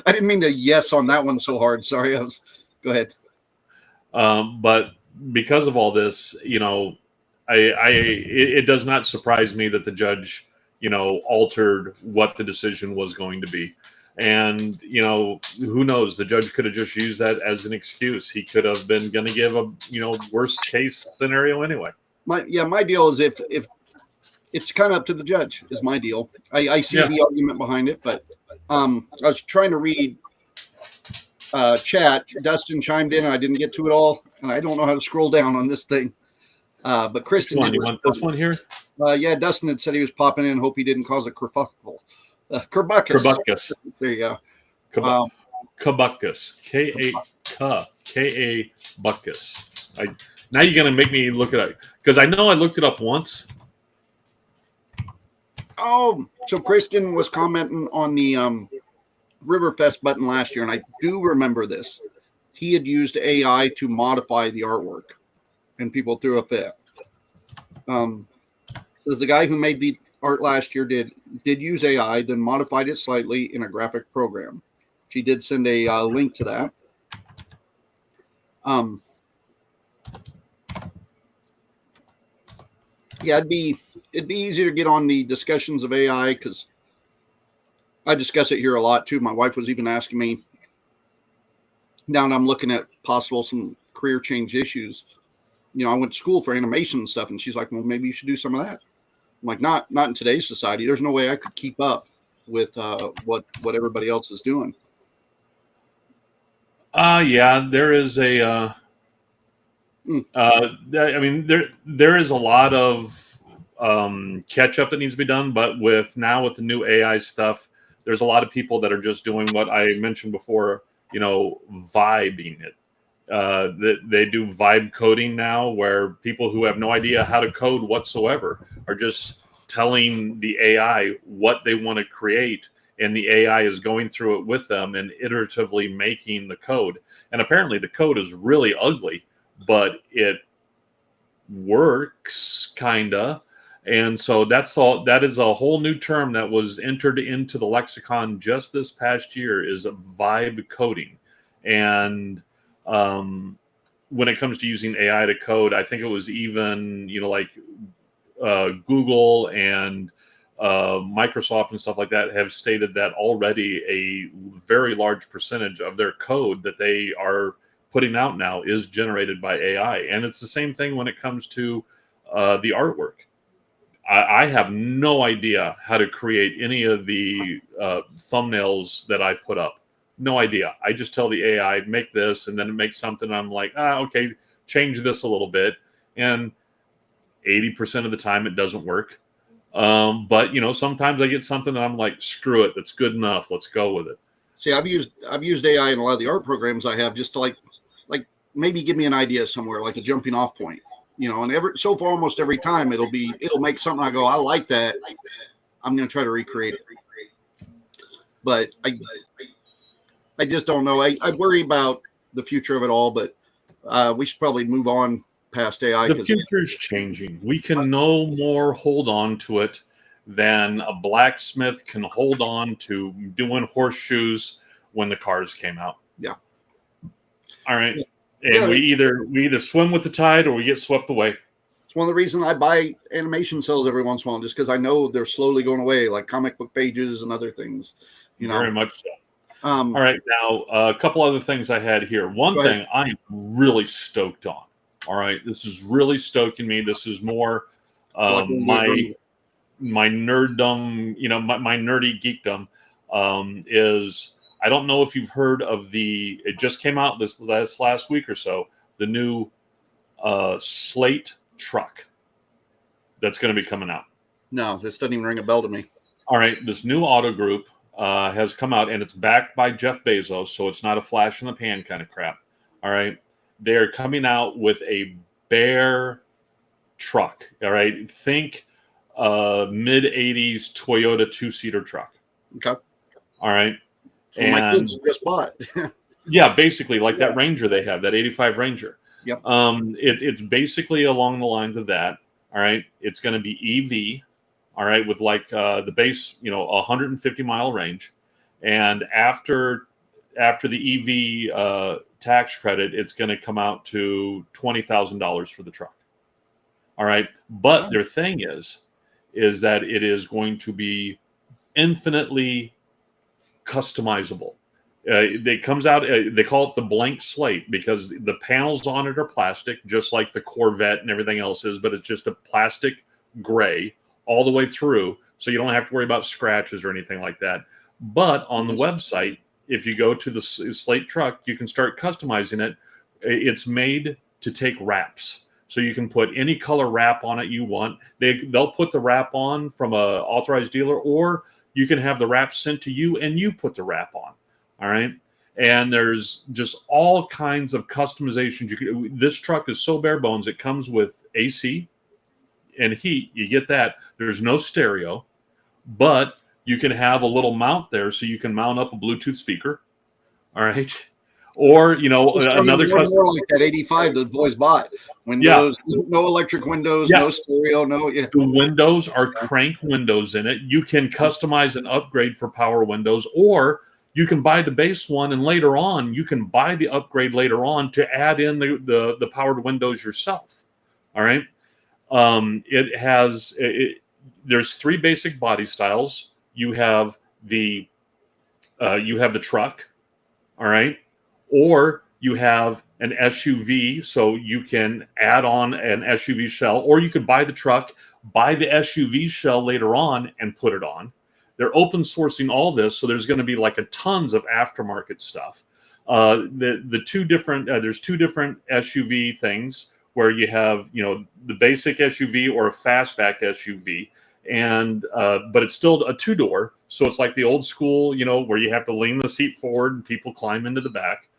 didn't mean to yes on that one so hard. Sorry. Go ahead. But because of all this, it does not surprise me that the judge, altered what the decision was going to be. And, who knows? The judge could have just used that as an excuse. He could have been going to give a, worst case scenario anyway. My deal is if it's kind of up to the judge is my deal. I see the argument behind it, but I was trying to read chat. Dustin chimed in and I didn't get to it all. And I don't know how to scroll down on this thing. But Kristen, you want this one here? Yeah, Dustin had said he was popping in. Hope he didn't cause a kerfuffle. Kerbuckus. There you go. Kerbuckus. K-A Buckus. Now you're gonna make me look it up because I know I looked it up once. Oh, so Kristen was commenting on the Riverfest button last year, and I do remember this. He had used AI to modify the artwork, and people threw a fit. Says the guy who made the art last year did use AI, then modified it slightly in a graphic program. She did send a link to that. Yeah, it'd be easier to get on the discussions of AI because I discuss it here a lot too. My wife was even asking me. Now that I'm looking at possible some career change issues, I went to school for animation and stuff, and she's like, "Well, maybe you should do some of that." I'm like, not in today's society. There's no way I could keep up with what everybody else is doing. Yeah, there is a. I mean, there is a lot of catch up that needs to be done, but with the new AI stuff, there's a lot of people that are just doing what I mentioned before. Vibing it. They do vibe coding now, where people who have no idea how to code whatsoever are just telling the AI what they want to create, and the AI is going through it with them and iteratively making the code. And apparently the code is really ugly, but it works kinda. And so that is a whole new term that was entered into the lexicon just this past year, is vibe coding. And when it comes to using AI to code, I think it was even, Google and Microsoft and stuff like that have stated that already a very large percentage of their code that they are putting out now is generated by AI. And it's the same thing when it comes to the artwork. I have no idea how to create any of the thumbnails that I put up. No idea. I just tell the AI, make this, and then it makes something. I'm like, okay, change this a little bit. And 80% of the time it doesn't work. But sometimes I get something that I'm like, screw it, that's good enough. Let's go with it. See, I've used AI in a lot of the art programs I have, just to like maybe give me an idea somewhere, like a jumping off point. you know, and so far almost every time it'll make something I go, I like that. I'm going to try to recreate it. But I just don't know. I worry about the future of it all, but we should probably move on past AI. The future is changing. We can no more hold on to it than a blacksmith can hold on to doing horseshoes when the cars came out. Yeah. All right. Yeah. And we either swim with the tide or we get swept away. It's one of the reasons I buy animation cells every once in a while, just because I know they're slowly going away, like comic book pages and other things. You know, very much so. All right. Now, a couple other things I had here. One thing I am really stoked on. All right. This is really stoking me. This is more my nerddom, you know, my nerdy geekdom is, I don't know if you've heard of it just came out this last week or so, the new Slate truck that's going to be coming out. No, this doesn't even ring a bell to me. All right. This new auto group has come out, and it's backed by Jeff Bezos, so it's not a flash in the pan kind of crap. All right. They're coming out with a bare truck. All right. Think mid 80s Toyota 2-seater truck. Okay. All right. So my kids just bought. Yeah, basically like that Ranger they have, that 85 Ranger. Yep. It's basically along the lines of that. All right. It's going to be EV. All right. With like the base, you know, 150-mile range. And after the EV tax credit, it's going to come out to $20,000 for the truck. All right. But their thing is that it is going to be infinitely customizable. It comes out, they call it the blank slate because the panels on it are plastic, just like the Corvette and everything else is, but it's just a plastic gray all the way through. So you don't have to worry about scratches or anything like that. But on the website, if you go to the Slate truck, you can start customizing it. It's made to take wraps. So you can put any color wrap on it you want. They'll put the wrap on from a authorized dealer, or you can have the wrap sent to you and you put the wrap on. All right. And there's just all kinds of customizations. This truck is so bare bones. It comes with AC and heat. You get that. There's no stereo, but you can have a little mount there so you can mount up a Bluetooth speaker. All right. Or, you know, another more like that 85 the boys bought. Windows, no electric windows, no stereo, no. Yeah. The windows are crank windows in it. You can customize and upgrade for power windows, or you can buy the base one, and later on you can buy the upgrade later on to add in the powered windows yourself. All right. There's 3 basic body styles. You have the truck. All right. Or you have an SUV, so you can add on an SUV shell, or you could buy the truck, buy the SUV shell later on, and put it on. They're open sourcing all this, so there's going to be like a tons of aftermarket stuff. There's 2 different SUV things where you have, you know, the basic SUV or a fastback SUV, and but it's still a 2-door, so it's like the old school, you know, where you have to lean the seat forward and people climb into the back.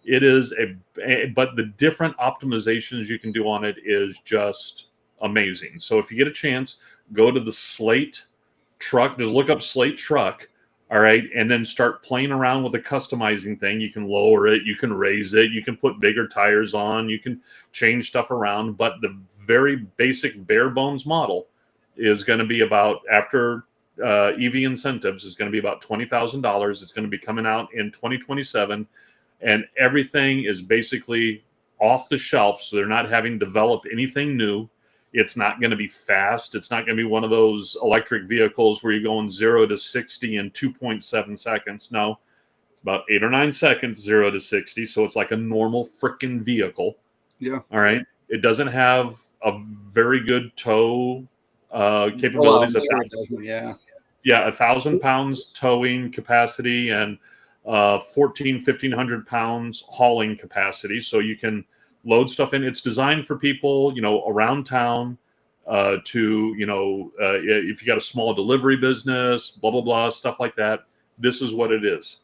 It is but the different optimizations you can do on it is just amazing. So if you get a chance, go to the Slate truck, just look up Slate truck. All right. And then start playing around with the customizing thing. You can lower it, you can raise it, you can put bigger tires on, you can change stuff around. But the very basic bare bones model is going to be about, after EV incentives, is going to be about $20,000. It's going to be coming out in 2027. And everything is basically off the shelf, so they're not having to develop anything new. It's not going to be fast. It's not going to be one of those electric vehicles where you're going 0 to 60 in 2.7 seconds. No, it's about 8 or 9 seconds, 0 to 60. So it's like a normal freaking vehicle. Yeah. All right. It doesn't have a very good tow capabilities. 1,000 pounds towing capacity and 1,500 pounds hauling capacity, so you can load stuff in. It's designed for people, you know, around town, to, you know, if you got a small delivery business, blah blah blah, stuff like that. This is what it is.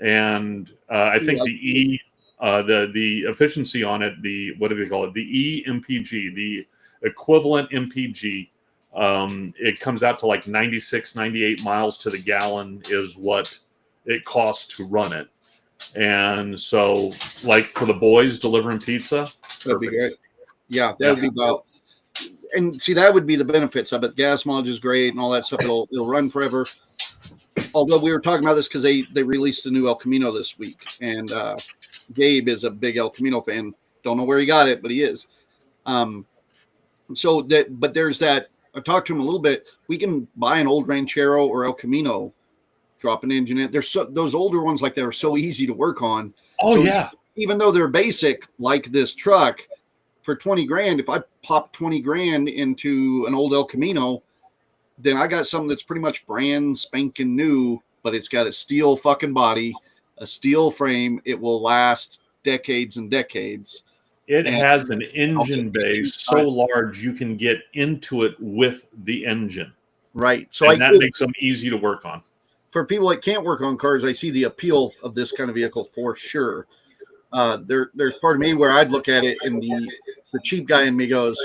And I think the The efficiency on it, the what do they call it? The EMPG, the equivalent MPG. It comes out to like 96, 98 miles to the gallon is what it costs to run it. And so, like for the boys delivering pizza, That'd be great. Yeah, that would be about. And see, that would be the benefits of it. Gas mileage is great and all that stuff. It'll run forever. Although we were talking about this because they released a new El Camino this week, and Gabe is a big El Camino fan. Don't know where he got it, but he is. So that, but there's that. I talked to him a little bit. We can buy an old Ranchero or El Camino, drop an engine in. There's those older ones like that are so easy to work on. Oh so yeah. Even though they're basic, like this truck, for 20 grand, if I pop 20 grand into an old El Camino, then I got something that's pretty much brand spanking new, but it's got a steel fucking body, a steel frame. It will last decades and decades. It has an engine bay so large you can get into it with the engine. Right. So that makes them easy to work on. For people that can't work on cars, I see the appeal of this kind of vehicle for sure. There's part of me where I'd look at it and the cheap guy in me goes,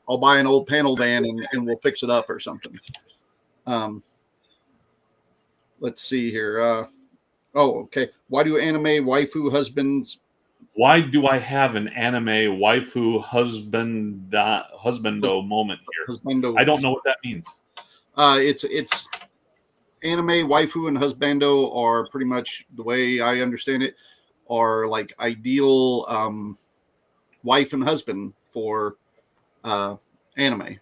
I'll buy an old panel van and we'll fix it up or something. Let's see here. Okay. Why do anime waifu husbands? Why do I have an anime waifu husbando moment here? Husbando. I don't know what that means. It's anime waifu and husbando are pretty much, the way I understand it, are like ideal wife and husband for anime.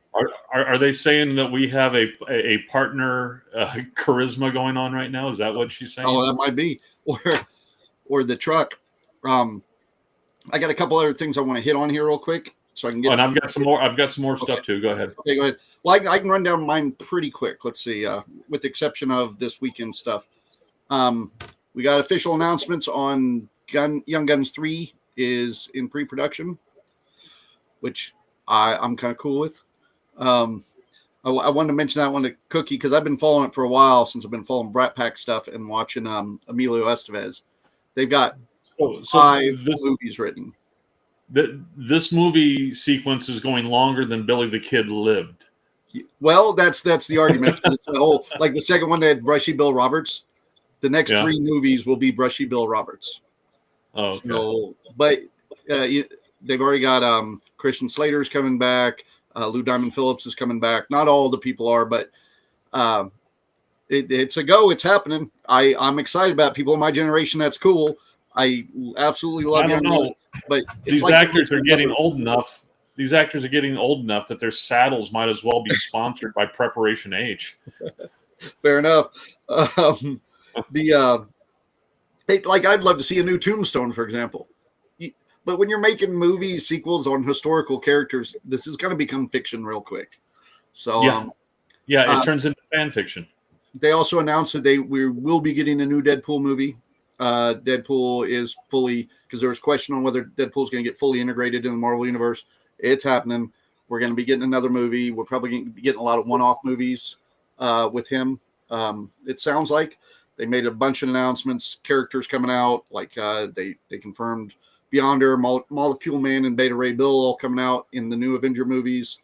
Are they saying that we have a partner charisma going on right now? Is that what she's saying? Oh, that might be. Or the truck. I got a couple other things I want to hit on here real quick, so I can get. And I've got some more stuff too. Go ahead. Okay, go ahead. Well, I can run down mine pretty quick. Let's see. With the exception of this weekend stuff, we got official announcements on Young Guns 3 is in pre-production, which I'm kind of cool with. I wanted to mention that one to Cookie because I've been following it for a while since I've been following Brat Pack stuff and watching Emilio Estevez. They've got 5 movies written. This movie sequence is going longer than Billy the Kid lived. Well, that's the argument. It's the whole, like the second one, they had Brushy Bill Roberts. The next 3 movies will be Brushy Bill Roberts. Oh, okay. So, but they've already got Christian Slater's coming back. Lou Diamond Phillips is coming back. Not all the people are, but it's a go. It's happening. I'm excited about it. People in my generation. That's cool. I absolutely love. I don't know, but these actors are getting old enough. These actors are getting old enough that their saddles might as well be sponsored by Preparation H. Fair enough. I'd love to see a new Tombstone, for example. But when you're making movies, sequels on historical characters, this is going to become fiction real quick. So it turns into fan fiction. They also announced that we will be getting a new Deadpool movie. Deadpool is fully, because there was question on whether Deadpool is going to get fully integrated in the Marvel Universe. It's happening. We're going to be getting another movie. We're probably going to be getting a lot of one-off movies with him. It sounds like they made a bunch of announcements, characters coming out. Like they confirmed Beyonder, Molecule Man, and Beta Ray Bill all coming out in the new Avenger movies.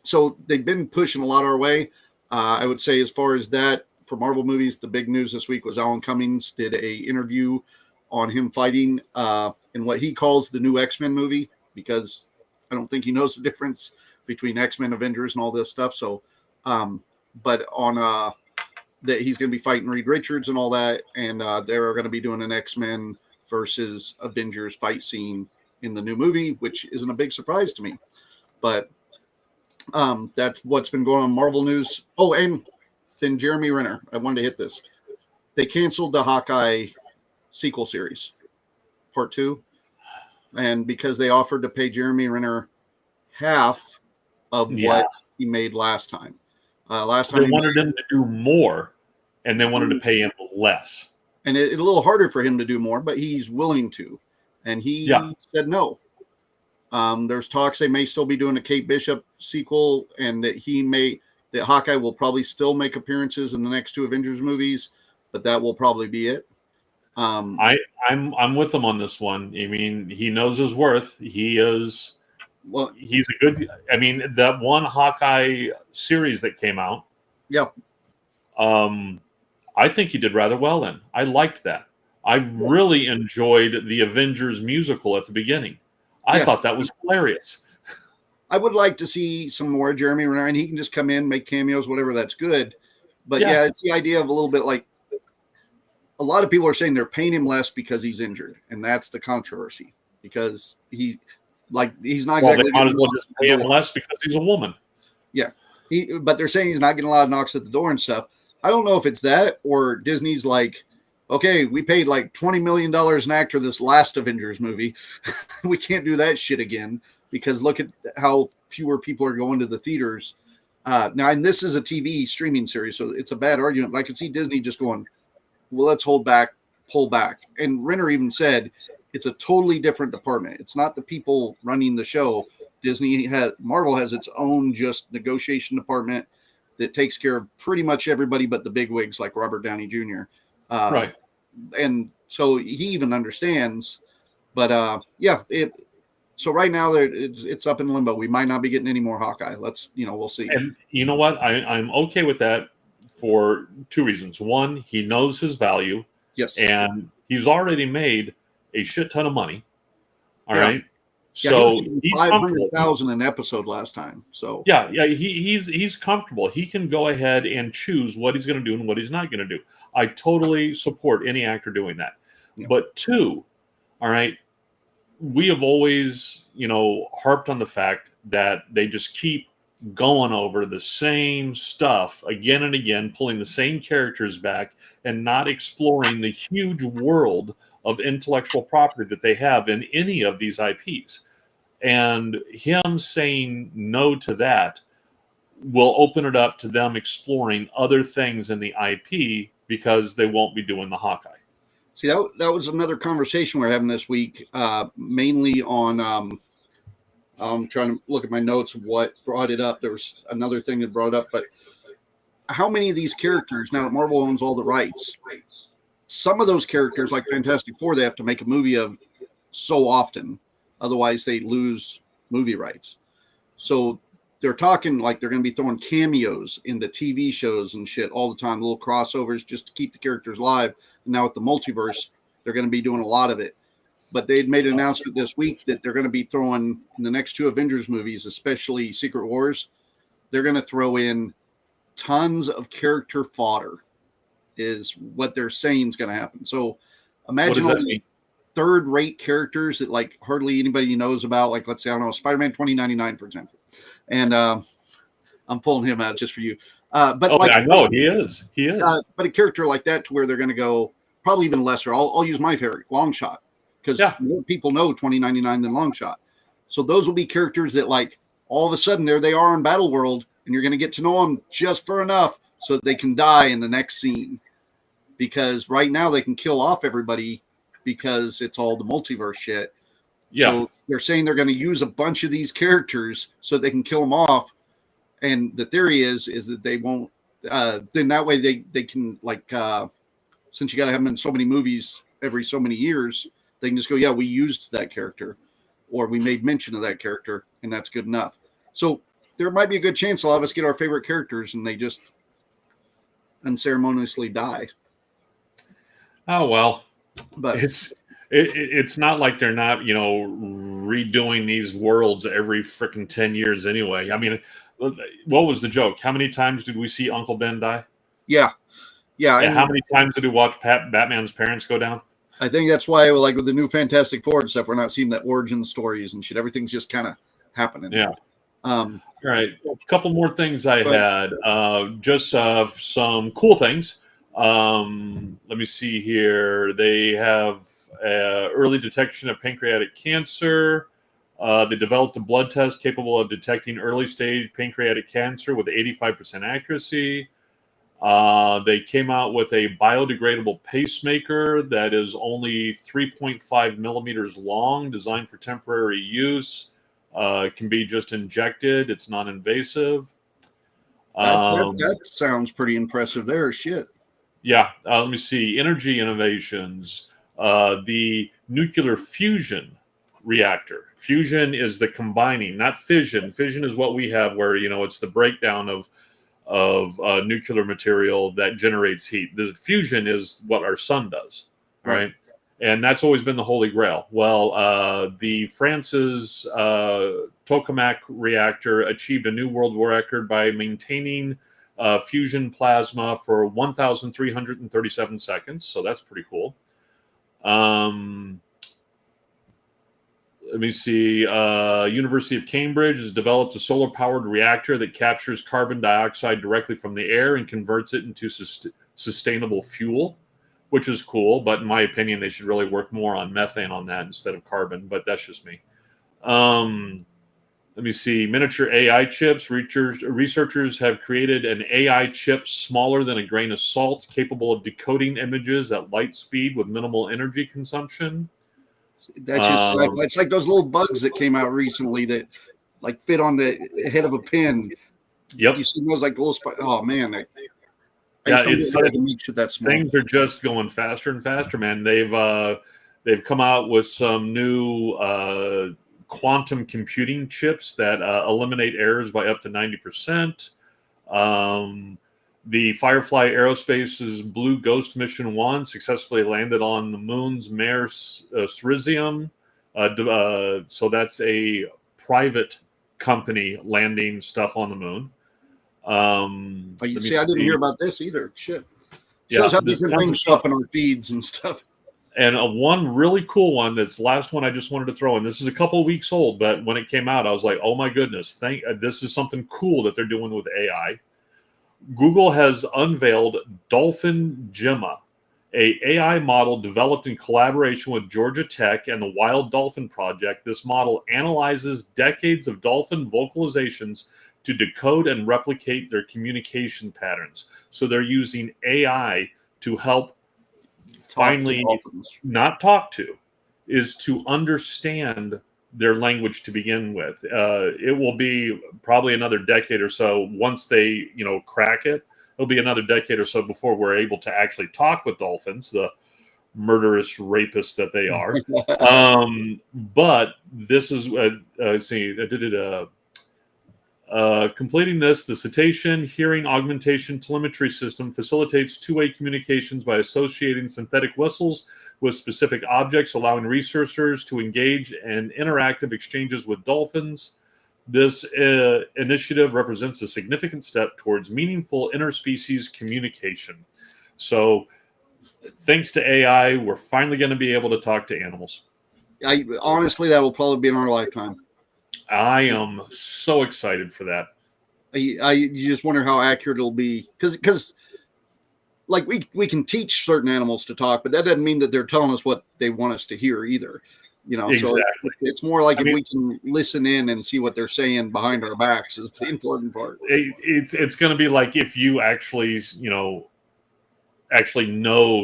So they've been pushing a lot our way. I would say as far as that, for Marvel movies, the big news this week was Alan Cummings did a interview on him fighting in what he calls the new X-Men movie, because I don't think he knows the difference between X-Men, Avengers, and all this stuff. So, but on that he's going to be fighting Reed Richards and all that, and they're going to be doing an X-Men versus Avengers fight scene in the new movie, which isn't a big surprise to me. But that's what's been going on in Marvel news. Oh, and then Jeremy Renner. I wanted to hit this. They canceled the Hawkeye sequel series, part 2. And because they offered to pay Jeremy Renner half of what he made last time. Last time they wanted him to do more, and they wanted to pay him less. And it's a little harder for him to do more, but he's willing to. And he said no. There's talks they may still be doing a Kate Bishop sequel, and that that Hawkeye will probably still make appearances in the next 2 Avengers movies, but that will probably be it. I'm with him on this one. I mean, he knows his worth. He's a good. I mean, that one Hawkeye series that came out. Yeah. I think he did rather well in. I liked that. I really enjoyed the Avengers musical at the beginning. I thought that was hilarious. I would like to see some more Jeremy Renner, and he can just come in, make cameos, whatever. That's good. But yeah, it's the idea of a little bit like a lot of people are saying they're paying him less because he's injured, and that's the controversy because he's not exactly. Well, they might as well just pay him less because he's a woman. Yeah, but they're saying he's not getting a lot of knocks at the door and stuff. I don't know if it's that or Disney's like, okay, we paid like $20 million an actor this last Avengers movie. We can't do that shit again because look at how fewer people are going to the theaters. Now, and this is a TV streaming series, so it's a bad argument. But I could see Disney just going, well, let's pull back. And Renner even said it's a totally different department. It's not the people running the show. Marvel has its own just negotiation department that takes care of pretty much everybody but the bigwigs like Robert Downey Jr. Right. And so he even understands. But so right now it's up in limbo. We might not be getting any more Hawkeye. We'll see. And you know what? I'm okay with that for two reasons. One, he knows his value. Yes. And he's already made a shit ton of money. All right. So he's 500,000 an episode last time. So he's comfortable. He can go ahead and choose what he's going to do and what he's not going to do. I totally support any actor doing that. Yeah. But two, all right, we have always, harped on the fact that they just keep going over the same stuff again and again, pulling the same characters back and not exploring the huge world of intellectual property that they have in any of these IPs. And him saying no to that will open it up to them exploring other things in the IP because they won't be doing the Hawkeye. See, that was another conversation we're having this week, mainly on I'm trying to look at my notes of what brought it up. There was another thing that brought it up, but how many of these characters, now that Marvel owns all the rights, some of those characters, like Fantastic Four, they have to make a movie of so often. Otherwise, they lose movie rights. So they're talking like they're going to be throwing cameos into TV shows and shit all the time, little crossovers just to keep the characters live. And now with the multiverse, they're going to be doing a lot of it. But they'd made an announcement this week that they're going to be throwing in the next two Avengers movies, especially Secret Wars, they're going to throw in tons of character fodder is what they're saying is going to happen. So imagine all these third-rate characters that like hardly anybody knows about. Like, let's say, I don't know, Spider-Man 2099, for example. And I'm pulling him out just for you. But I know he is. But a character like that to where they're going to go probably even lesser. I'll use my favorite, Longshot, because more people know 2099 than Longshot. So those will be characters that like all of a sudden there they are in Battle World, and you're going to get to know them just for enough so that they can die in the next scene. Because right now they can kill off everybody because it's all the multiverse shit. Yeah. So they're saying they're going to use a bunch of these characters so they can kill them off. And the theory is that they won't. Then that way they can like since you got to have them in so many movies every so many years, they can just go, yeah, we used that character, or we made mention of that character, and that's good enough. So there might be a good chance a lot of us get our favorite characters, and they just unceremoniously die. Oh well, but it's not like they're not redoing these worlds every freaking 10 years anyway. I mean, what was the joke? How many times did we see Uncle Ben die? Yeah. And how many times did we watch Batman's parents go down? I think that's why, like with the new Fantastic Four and stuff, we're not seeing that origin stories and shit. Everything's just kind of happening. Yeah. All right. A couple more things I had. Just some cool things. Let me see here. They have early detection of pancreatic cancer. They developed a blood test capable of detecting early stage pancreatic cancer with 85% accuracy. They came out with a biodegradable pacemaker that is only 3.5 millimeters long, designed for temporary use. Can be just injected. It's non-invasive. That sounds pretty impressive there. Shit. Yeah, let me see. Energy innovations. The nuclear fusion reactor. Fusion is the combining, not fission. Fission is what we have, where it's the breakdown of nuclear material that generates heat. The fusion is what our sun does. All right. And that's always been the holy grail. Well, the France's tokamak reactor achieved a new world record by maintaining fusion plasma for 1,337 seconds. So that's pretty cool. Let me see. University of Cambridge has developed a solar-powered reactor that captures carbon dioxide directly from the air and converts it into sustainable fuel, which is cool. But in my opinion, they should really work more on methane on that instead of carbon. But that's just me. Let me see. Miniature AI chips. Researchers have created an AI chip smaller than a grain of salt, capable of decoding images at light speed with minimal energy consumption. That's just it's like those little bugs that came out recently that like fit on the head of a pin. Yep. You see those like little oh man. I Yeah, just don't to make sure that's small. Things are just going faster and faster, man. They've come out with some new quantum computing chips that eliminate errors by up to 90%. The Firefly Aerospace's Blue Ghost Mission 1 successfully landed on the moon's Mare Cerizium. So that's a private company landing stuff on the moon. I didn't hear about this either. Shit. Shows how different things show up in our feeds and stuff. And one really cool one, that's the last one I just wanted to throw in. This is a couple of weeks old, but when it came out, I was like, oh my goodness, this is something cool that they're doing with AI. Google has unveiled Dolphin Gemma, a AI model developed in collaboration with Georgia Tech and the Wild Dolphin Project. This model analyzes decades of dolphin vocalizations to decode and replicate their communication patterns. So they're using AI to help finally not talk to, is to understand their language to begin with. It will be probably another decade or so once they, crack it. It'll be another decade or so before we're able to actually talk with dolphins, the murderous rapists that they are. But this is, completing this, the cetacean hearing augmentation telemetry system facilitates two-way communications by associating synthetic whistles with specific objects, allowing researchers to engage in interactive exchanges with dolphins. This initiative represents a significant step towards meaningful interspecies communication. So, thanks to AI, we're finally going to be able to talk to animals. Honestly, that will probably be in our lifetime. I am so excited for that. You just wonder how accurate it'll be, because like we can teach certain animals to talk, but that doesn't mean that they're telling us what they want us to hear either. Exactly. So it's more like we can listen in and see what they're saying behind our backs is the important part. It's going to be like if you actually know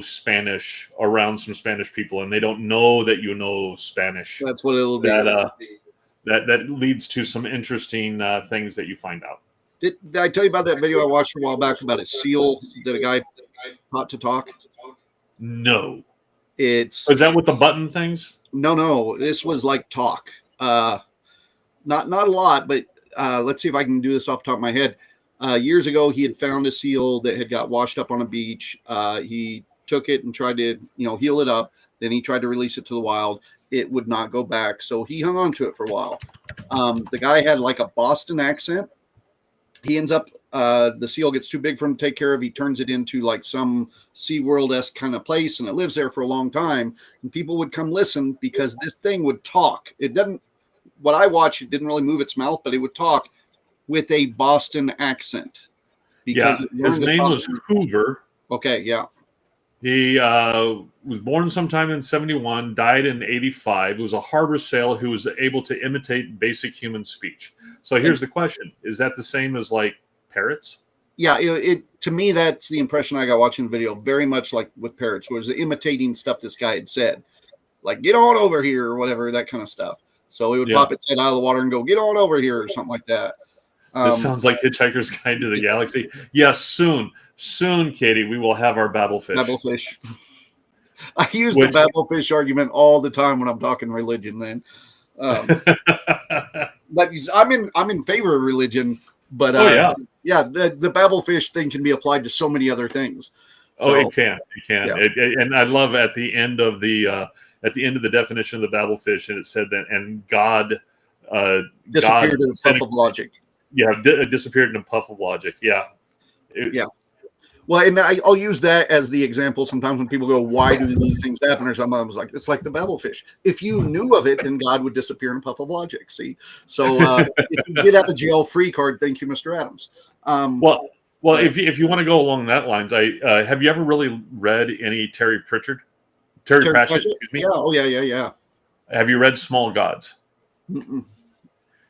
Spanish around some Spanish people, and they don't know that you know Spanish. That's what it'll be. That leads to some interesting things that you find out. Did I tell you about that video I watched a while back about a seal that a guy taught to talk? No. Is that with the button things? No. This was like talk. Not a lot, but let's see if I can do this off the top of my head. Years ago, he had found a seal that had got washed up on a beach. He took it and tried to, heal it up. Then he tried to release it to the wild. It would not go back. So he hung on to it for a while. The guy had like a Boston accent. He ends up, the seal gets too big for him to take care of. He turns it into like some SeaWorld-esque kind of place, and it lives there for a long time. And people would come listen because this thing would talk. What I watched, it didn't really move its mouth, but it would talk with a Boston accent. Because his name was Hoover. Okay, yeah. He was born sometime in 1971, died in 1985. He was a harbor sailor who was able to imitate basic human speech. So here's the question. Is that the same as like parrots? Yeah, to me, that's the impression I got watching the video. Very much like with parrots, was imitating stuff this guy had said. Like, get on over here or whatever, that kind of stuff. So it would pop its head out of the water and go, get on over here or something like that. This sounds like Hitchhiker's Guide to the Galaxy. Yes, soon. soon, Katie, we will have our Babelfish. Babelfish. I use the Babelfish argument all the time when I'm talking religion, man. But I'm in favor of religion, but the Babelfish thing can be applied to so many other things. So, it can. And I love at the end of the definition of the Babelfish, and it said that, and God disappeared in a puff of logic. Yeah, disappeared in a puff of logic. Yeah. Well, and I'll use that as the example sometimes when people go, why do these things happen? Or something, I was like, it's like the Babelfish. If you knew of it, then God would disappear in a puff of logic. See? So if you get out of jail free card, thank you, Mr. Adams. Well, if you want to go along that lines, have you ever really read any Terry Pratchett? Terry Pratchett, excuse me? Yeah. Oh, yeah. Have you read Small Gods? Mm-mm.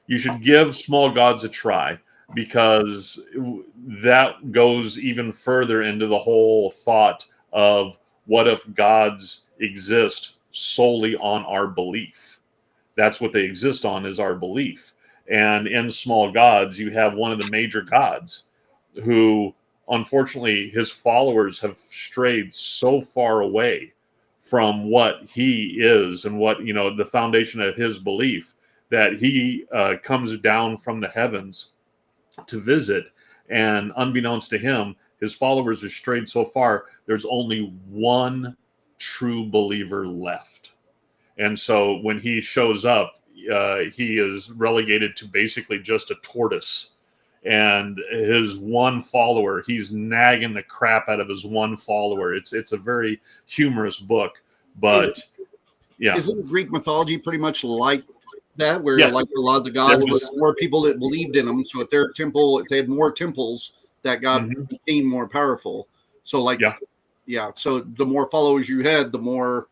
You should give Small Gods a try, because that goes even further into the whole thought of what if gods exist solely on our belief. That's what they exist on, is our belief. And in Small Gods, you have one of the major gods who, unfortunately, his followers have strayed so far away from what he is and what, the foundation of his belief, that he comes down from the heavens to visit, and unbeknownst to him, his followers are strayed so far, there's only one true believer left. And so when he shows up, he is relegated to basically just a tortoise, and his one follower, he's nagging the crap out of his one follower. It's a very humorous book, but isn't Greek mythology pretty much like that, where like a lot of the gods were more people that believed in them? So if if they had more temples, that god became more powerful. So so the more followers you had, the more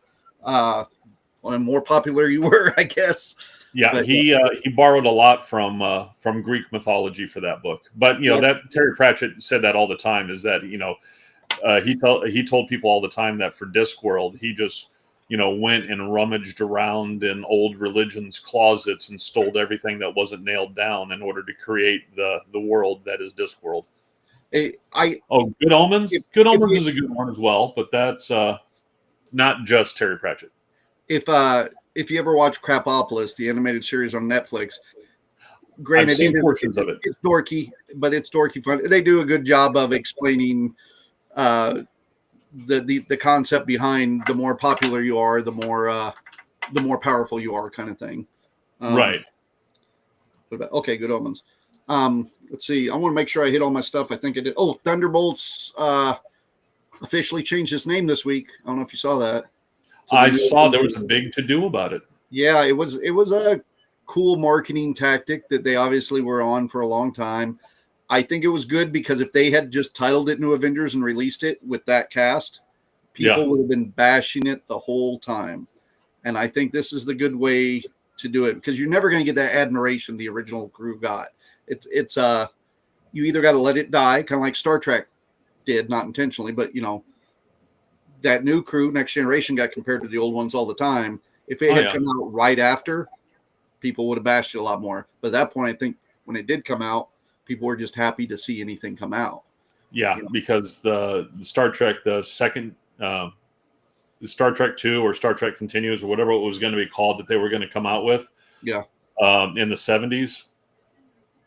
more popular you were, I guess. Yeah, but, he borrowed a lot from Greek mythology for that book. But that Terry Pratchett said that all the time, is that he told people all the time that for Discworld, he just went and rummaged around in old religion's closets and stole everything that wasn't nailed down in order to create the world that is Discworld. Good Omens. Good Omens is a good one as well, but that's not just Terry Pratchett. If you ever watch Crapopolis, the animated series on Netflix, granted, I've seen portions of it. It's dorky, but it's dorky fun. They do a good job of explaining the concept behind the more popular you are, the more powerful you are, kind of thing. Right. Okay, Good Omens. Let's see. I want to make sure I hit all my stuff. I think I did. Oh, Thunderbolts officially changed its name this week. I don't know if you saw that. So I saw there was a big to-do about it. Yeah, it was a cool marketing tactic that they obviously were on for a long time. I think it was good, because if they had just titled it New Avengers and released it with that cast, people would have been bashing it the whole time. And I think this is the good way to do it, because you're never going to get that admiration the original crew got. It's you either got to let it die, kind of like Star Trek did, not intentionally, but that new crew, Next Generation, got compared to the old ones all the time. If it had come out right after, people would have bashed it a lot more. But at that point, I think when it did come out, people were just happy to see anything come out. Yeah, because the Star Trek, the second Star Trek 2 or Star Trek Continues or whatever it was going to be called that they were going to come out with, in the 70s,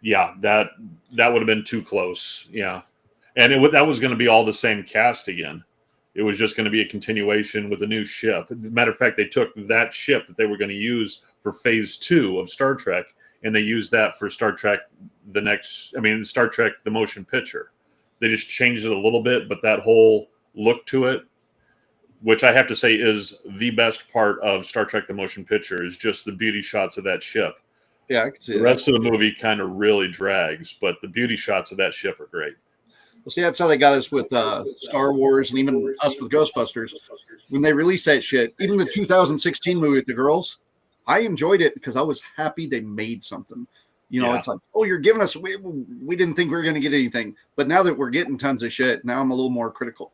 that would have been too close. Yeah, and that was going to be all the same cast again. It was just going to be a continuation with a new ship. As a matter of fact, they took that ship that they were going to use for Phase 2 of Star Trek, and they used that for Star Trek Star Trek the motion picture. They just changed it a little bit, but that whole look to it, which I have to say is the best part of Star Trek the motion picture, is just the beauty shots of that ship. Yeah, I can see the rest of the movie kind of really drags, but the beauty shots of that ship are great. Well, see, that's how they got us with Star Wars, and even us with Ghostbusters. When they released that shit, even the 2016 movie with the girls, I enjoyed it because I was happy they made something. It's like, oh, you're giving us, we didn't think we were going to get anything. But now that we're getting tons of shit, now I'm a little more critical.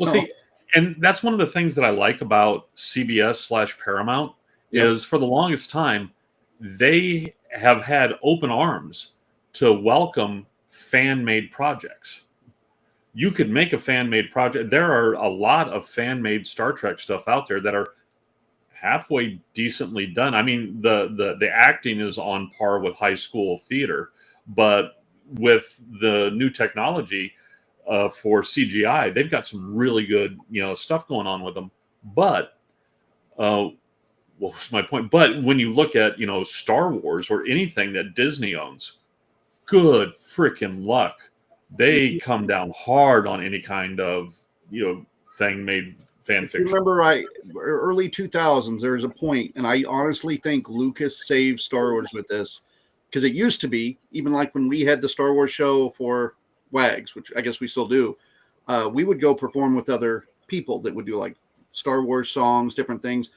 See, and that's one of the things that I like about CBS/Paramount is, for the longest time, they have had open arms to welcome fan-made projects. you could make a fan-made project. There are a lot of fan-made Star Trek stuff out there that are halfway decently done. I mean, the acting is on par with high school theater, but with the new technology for CGI, they've got some really good, stuff going on with them. But what was my point? But when you look at, Star Wars or anything that Disney owns, good freaking luck. They come down hard on any kind of, thing made fan If you fiction. remember right, early 2000s, there was a point, and I honestly think Lucas saved Star Wars with this, because it used to be, even like when we had the Star Wars show for WAGs, which I guess we still do, we would go perform with other people that would do like Star Wars songs, different things.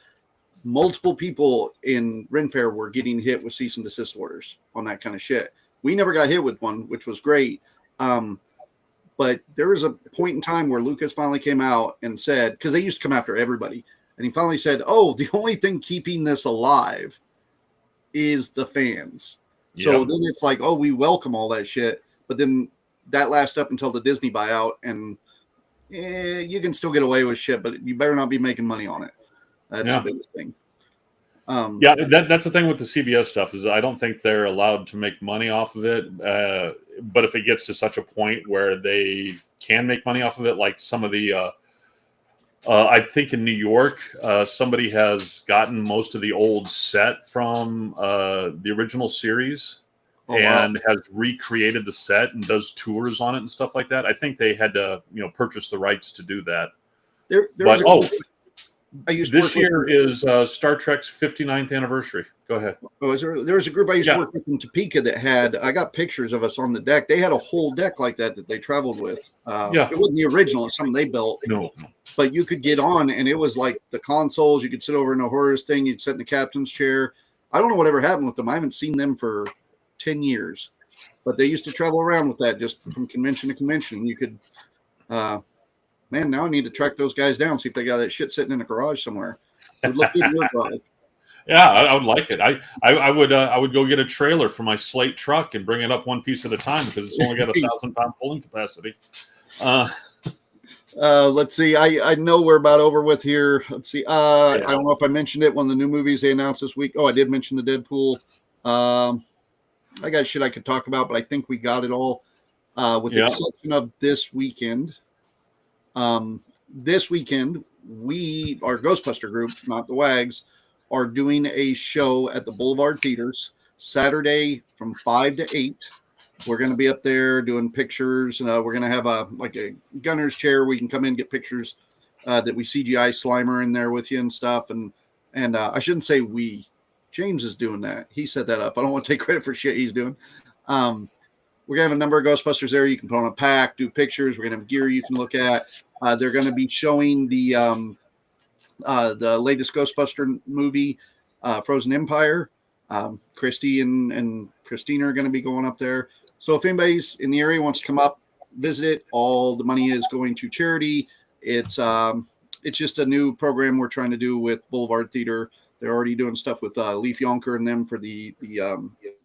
Multiple people in Ren Fair were getting hit with cease and desist orders on that kind of shit. We never got hit with one, which was great. But there was a point in time where Lucas finally came out and said, because they used to come after everybody, and he finally said, "Oh, the only thing keeping this alive is the fans." So then it's like, oh, we welcome all that shit, but then that lasts up until the Disney buyout, and you can still get away with shit, but you better not be making money on it. That's the biggest thing. That's the thing with the CBS stuff, is I don't think they're allowed to make money off of it. But if it gets to such a point where they can make money off of it, like some of the, I think in New York, somebody has gotten most of the old set from the original series and has recreated the set and does tours on it and stuff like that. I think they had to, purchase the rights to do that. This year is Star Trek's 59th anniversary. Go ahead. There was a group I used to work with in Topeka that had, I got pictures of us on the deck. They had a whole deck like that they traveled with. It wasn't the original. It's something they built. No. But you could get on, and it was like the consoles. You could sit over in a horrors thing. You'd sit in the captain's chair. I don't know whatever happened with them. I haven't seen them for 10 years. But they used to travel around with that just from convention to convention. You could... man, now I need to track those guys down, see if they got that shit sitting in a garage somewhere. It would look good in your garage. Yeah, I would like it. I would go get a trailer for my Slate truck and bring it up one piece at a time, because it's only got 1,000-pound pulling capacity. Let's see. I know we're about over with here. Let's see. I don't know if I mentioned it. One of the new movies they announced this week. Oh, I did mention the Deadpool. I got shit I could talk about, but I think we got it all. With the exception of this weekend. This weekend, our Ghostbuster group, not the WAGs, are doing a show at the Boulevard Theaters Saturday from 5 to 8. We're going to be up there doing pictures. We're going to have a gunner's chair where you can come in and get pictures that we CGI Slimer in there with you and stuff. And I shouldn't say we. James is doing that. He set that up. I don't want to take credit for shit he's doing. We're going to have a number of Ghostbusters there. You can put on a pack, do pictures. We're going to have gear you can look at. They're going to be showing the latest Ghostbuster movie, Frozen Empire. Christy and Christina are going to be going up there. So if anybody's in the area wants to come up, visit it. All the money is going to charity. It's just a new program we're trying to do with Boulevard Theater. They're already doing stuff with Leaf Yonker and them for the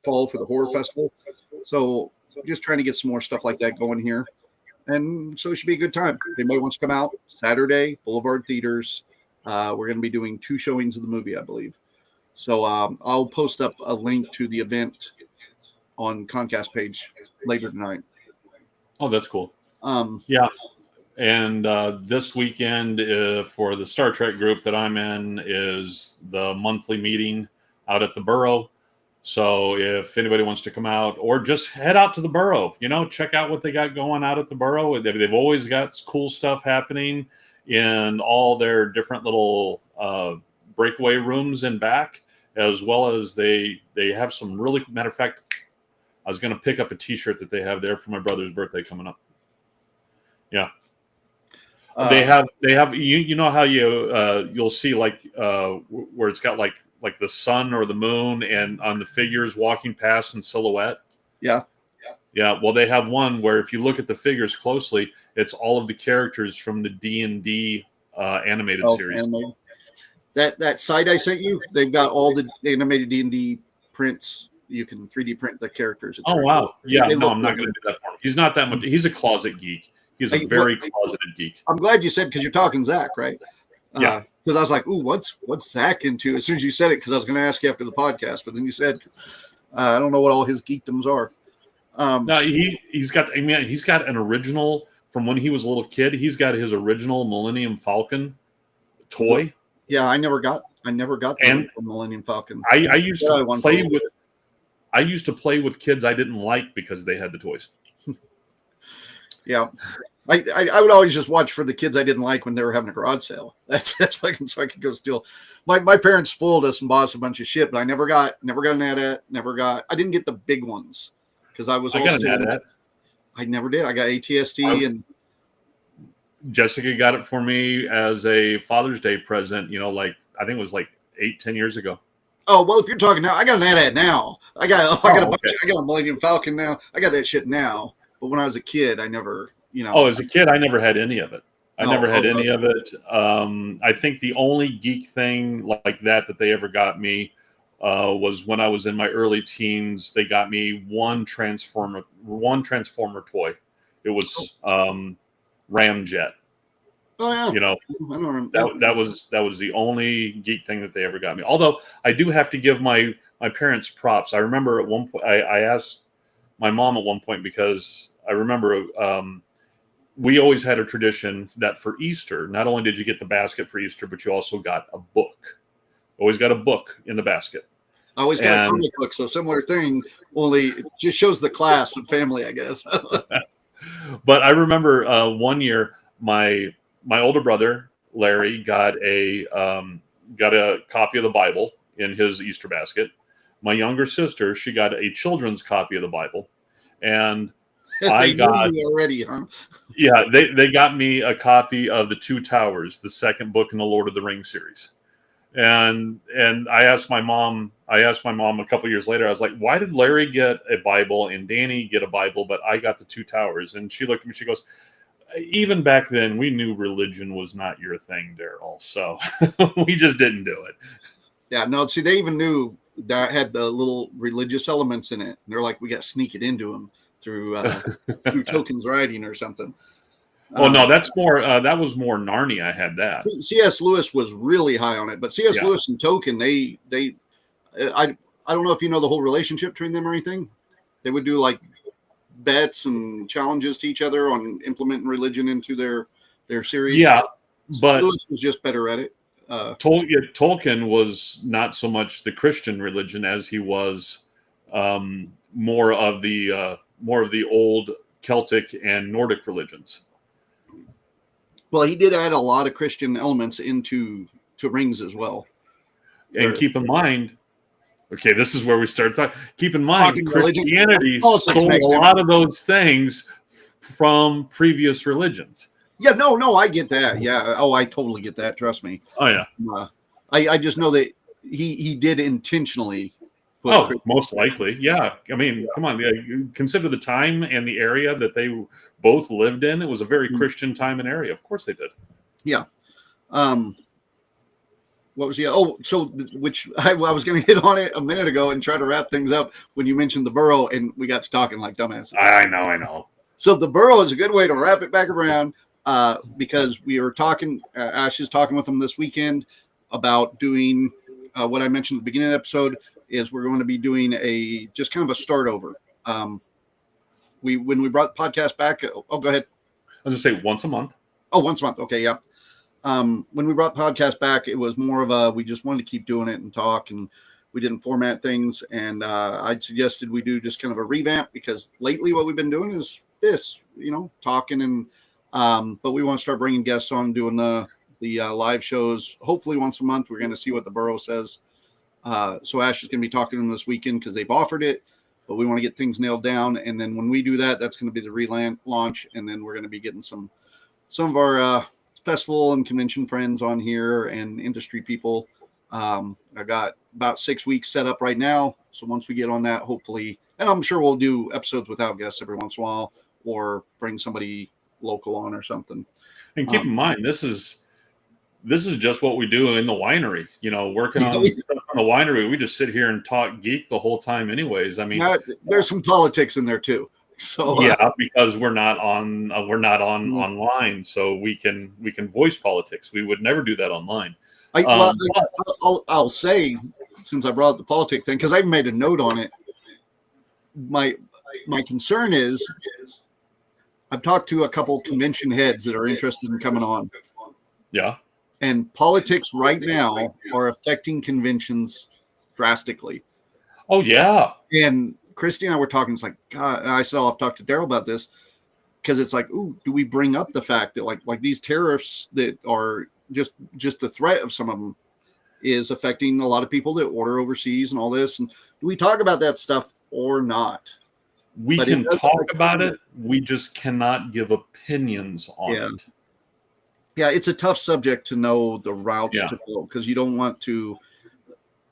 fall for the horror festival. So just trying to get some more stuff like that going here. And so it should be a good time. If anybody wants to come out, Saturday, Boulevard Theaters. We're going to be doing 2 showings of the movie, I believe. So I'll post up a link to the event on Concast page later tonight. Oh, that's cool. And this weekend for the Star Trek group that I'm in is the monthly meeting out at the Burrow. So if anybody wants to come out or just head out to the Burrow, check out what they got going out at the Burrow. They've always got cool stuff happening in all their different little breakaway rooms in back, as well as they have some really, matter of fact, I was going to pick up a t-shirt that they have there for my brother's birthday coming up. Yeah. They have you know how you'll see like where it's got like the sun or the moon and on the figures walking past in silhouette. Yeah. Well, they have one where if you look at the figures closely, it's all of the characters from the D&D animated series. Animated. That site I sent you, they've got all the animated D&D prints. You can 3D print the characters. Oh wow! Yeah, no, I'm not going to do that for him. He's not that much. He's a closet geek. He's a very closeted geek. I'm glad you said, because you're talking Zach, right? Yeah. Because I was like, ooh, what's Zach into? As soon as you said it, because I was going to ask you after the podcast, but then you said, I don't know what all his geekdoms are. No, he's got an original from when he was a little kid. He's got his original Millennium Falcon toy. Yeah, I never got that from Millennium Falcon. I used to play with kids I didn't like because they had the toys. Yeah. I would always just watch for the kids I didn't like when they were having a garage sale. That's fucking, so I could go steal. My parents spoiled us and bought us a bunch of shit, but I never got an AT-AT, I didn't get the big ones because I got an AT-AT. I never did. I got ATST and Jessica got it for me as a Father's Day present, I think it was like 8-10 years ago. Oh, well, if you're talking now, I got an AT-AT now. I got a Millennium Falcon now. I got that shit now. But when I was a kid, I never, as a kid, I never had any of it. I think the only geek thing like that they ever got me was when I was in my early teens. They got me one Transformer toy. It was Ramjet. Oh yeah. I don't remember. That was the only geek thing that they ever got me. Although I do have to give my parents props. I remember at one point I asked my mom at one point, because I remember we always had a tradition that for Easter, not only did you get the basket for Easter, but you also got a book. Always got a book in the basket. I always got a comic book, so similar thing, only it just shows the class of family, I guess. But I remember one year my older brother Larry got a copy of the Bible in his Easter basket. My younger sister, she got a children's copy of the Bible, and I got already, huh? Yeah, they got me a copy of The Two Towers, the second book in the Lord of the Rings series. And I asked my mom a couple years later, I was like, why did Larry get a Bible and Danny get a Bible, but I got The Two Towers? And she looked at me, she goes, even back then, we knew religion was not your thing, Daryl. So we just didn't do it. Yeah, no, see, they even knew that had the little religious elements in it. They're like, we got to sneak it into them through Tolkien's writing or something. Oh no, that's more. That was more Narnia. Had that. C.S. Lewis was really high on it, but C.S. Lewis and Tolkien, I don't know if you know the whole relationship between them or anything. They would do like bets and challenges to each other on implementing religion into their series. Yeah, but Lewis was just better at it. Tolkien was not so much the Christian religion as he was more of the old Celtic and Nordic religions. Well, he did add a lot of Christian elements into Rings as well. And keep in mind, okay, this is where we start talking. Keep in mind, Christianity stole a lot of those things from previous religions. Yeah, no, I get that. Yeah, I totally get that. Trust me. Oh yeah. I just know that he did intentionally. Most likely, yeah. I mean, come on, consider the time and the area that they both lived in. It was a very Christian time and area. Of course, they did. Yeah. What was which I was going to hit on it a minute ago and try to wrap things up when you mentioned the Burrow, and we got to talking like dumbasses. I know. So the Burrow is a good way to wrap it back around because we were talking. Ash is talking with him this weekend about doing what I mentioned at the beginning of the episode. Is we're going to be doing just kind of a start over. When we brought the podcast back. Oh, go ahead. I'll just say once a month. Oh, once a month. Okay, yeah. When we brought the podcast back, it was more of we just wanted to keep doing it and talk, and we didn't format things. And I'd suggested we do just kind of a revamp because lately what we've been doing is this, talking and. But we want to start bringing guests on, doing the live shows. Hopefully once a month. We're going to see what the Burrow says. So Ash is going to be talking to them this weekend because they've offered it, but we want to get things nailed down. And then when we do that, that's going to be the relaunch. And then we're going to be getting some of our festival and convention friends on here and industry people. I got about 6 weeks set up right now. So once we get on that, hopefully, and I'm sure we'll do episodes without guests every once in a while or bring somebody local on or something. And keep in mind, this is just what we do in the winery, working on stuff on the winery. We just sit here and talk geek the whole time anyways. I mean, there's some politics in there too. So Yeah, because we're not on Yeah. online, so we can voice politics. We would never do that online. Well, But I'll say, since I brought up the politic thing, because I made a note on it. My concern is I've talked to a couple convention heads that are interested in coming on, yeah, and politics right now are affecting conventions drastically. oh yeah, And Christy and I were talking. It's like, God, and I said, I'll have to talk to Daryl about this, because it's like, ooh, do we bring up the fact that like these tariffs that are just the threat of some of them is affecting a lot of people that order overseas and all this, and do we talk about that stuff or not? we But it can does talk affect about people. it. We just cannot give opinions on Yeah. it. Yeah, it's a tough subject to know the routes Yeah. to go, because you don't want to.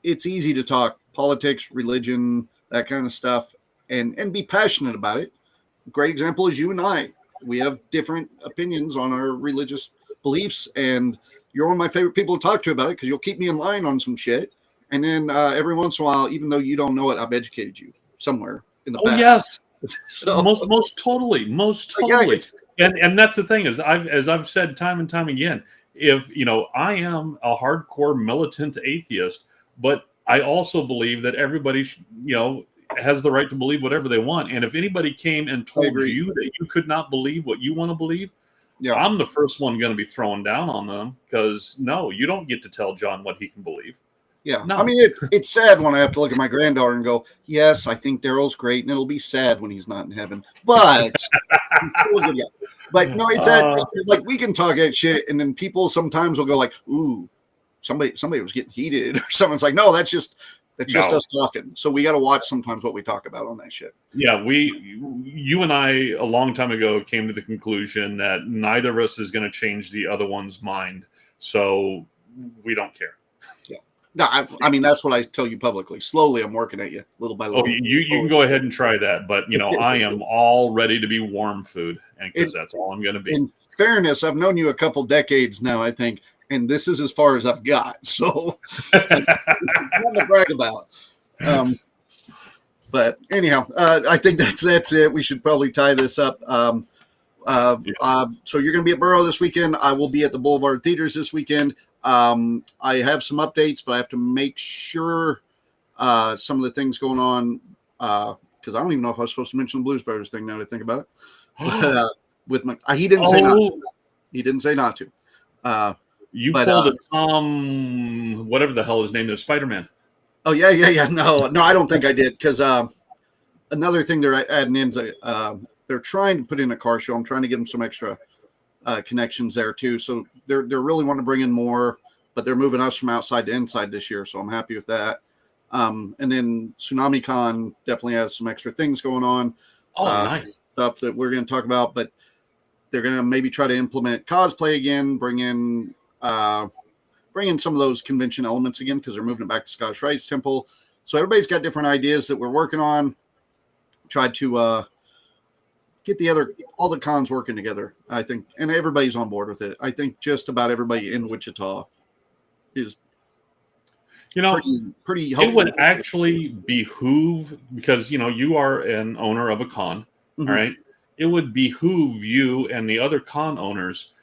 It's easy to talk politics, religion, that kind of stuff, and be passionate about it. Great example is you and I. We have different opinions on our religious beliefs, and you're one of my favorite people to talk to about it, because you'll keep me in line on some shit. And then every once in a while, even though you don't know it, I've educated you somewhere in the Oh back. yes, So most totally, yeah, it's and that's the thing is I've said time and time again, if I am a hardcore militant atheist, but I also believe that everybody has the right to believe whatever they want, and if anybody came and told agree. you that you could not believe what you want to believe, yeah. I'm the first one going to be throwing down on them, because no, you don't get to tell John what he can believe. Yeah, No. I mean, it's sad when I have to look at my granddaughter and go, yes, I think Daryl's great, and it'll be sad when he's not in heaven. But he's still a good guy. But no, it's that like we can talk that shit, and then people sometimes will go like, "Ooh, somebody was getting heated," or someone's like, "No, that's just No. us talking." So we got to watch sometimes what we talk about on that shit. Yeah, you and I a long time ago came to the conclusion that neither of us is going to change the other one's mind, so we don't care. No, I mean that's what I tell you publicly. Slowly, I'm working at you, little by little. Oh, you can go ahead and try that, but I am all ready to be warm food, and because that's all I'm going to be. In fairness, I've known you a couple decades now, I think, and this is as far as I've got. So, it's nothing to brag about. But anyhow, I think that's it. We should probably tie this up. So you're going to be at Burrow this weekend. I will be at the Boulevard Theaters this weekend. I have some updates, but I have to make sure some of the things going on, because I don't even know if I was supposed to mention the Blues Brothers thing now that I think about it. But, with my, he didn't say not to. He didn't say not to. You pulled a Tom, whatever the hell his name is, Spider-Man. Oh yeah. No, I don't think I did, because another thing they're adding in is they're trying to put in a car show. I'm trying to get them some extra connections there too. So they're really want to bring in more, but they're moving us from outside to inside this year. So I'm happy with that. And then Tsunami Con definitely has some extra things going on. Oh, nice stuff that we're going to talk about, but they're going to maybe try to implement cosplay again, bring in some of those convention elements again, because they're moving it back to Scottish Rites Temple. So everybody's got different ideas that we're working on. Tried to get all the cons working together, I think, and everybody's on board with it. I think just about everybody in Wichita is pretty helpful. It would actually behoove, because you are an owner of a con, Mhm. all right? It would behoove you and the other con owners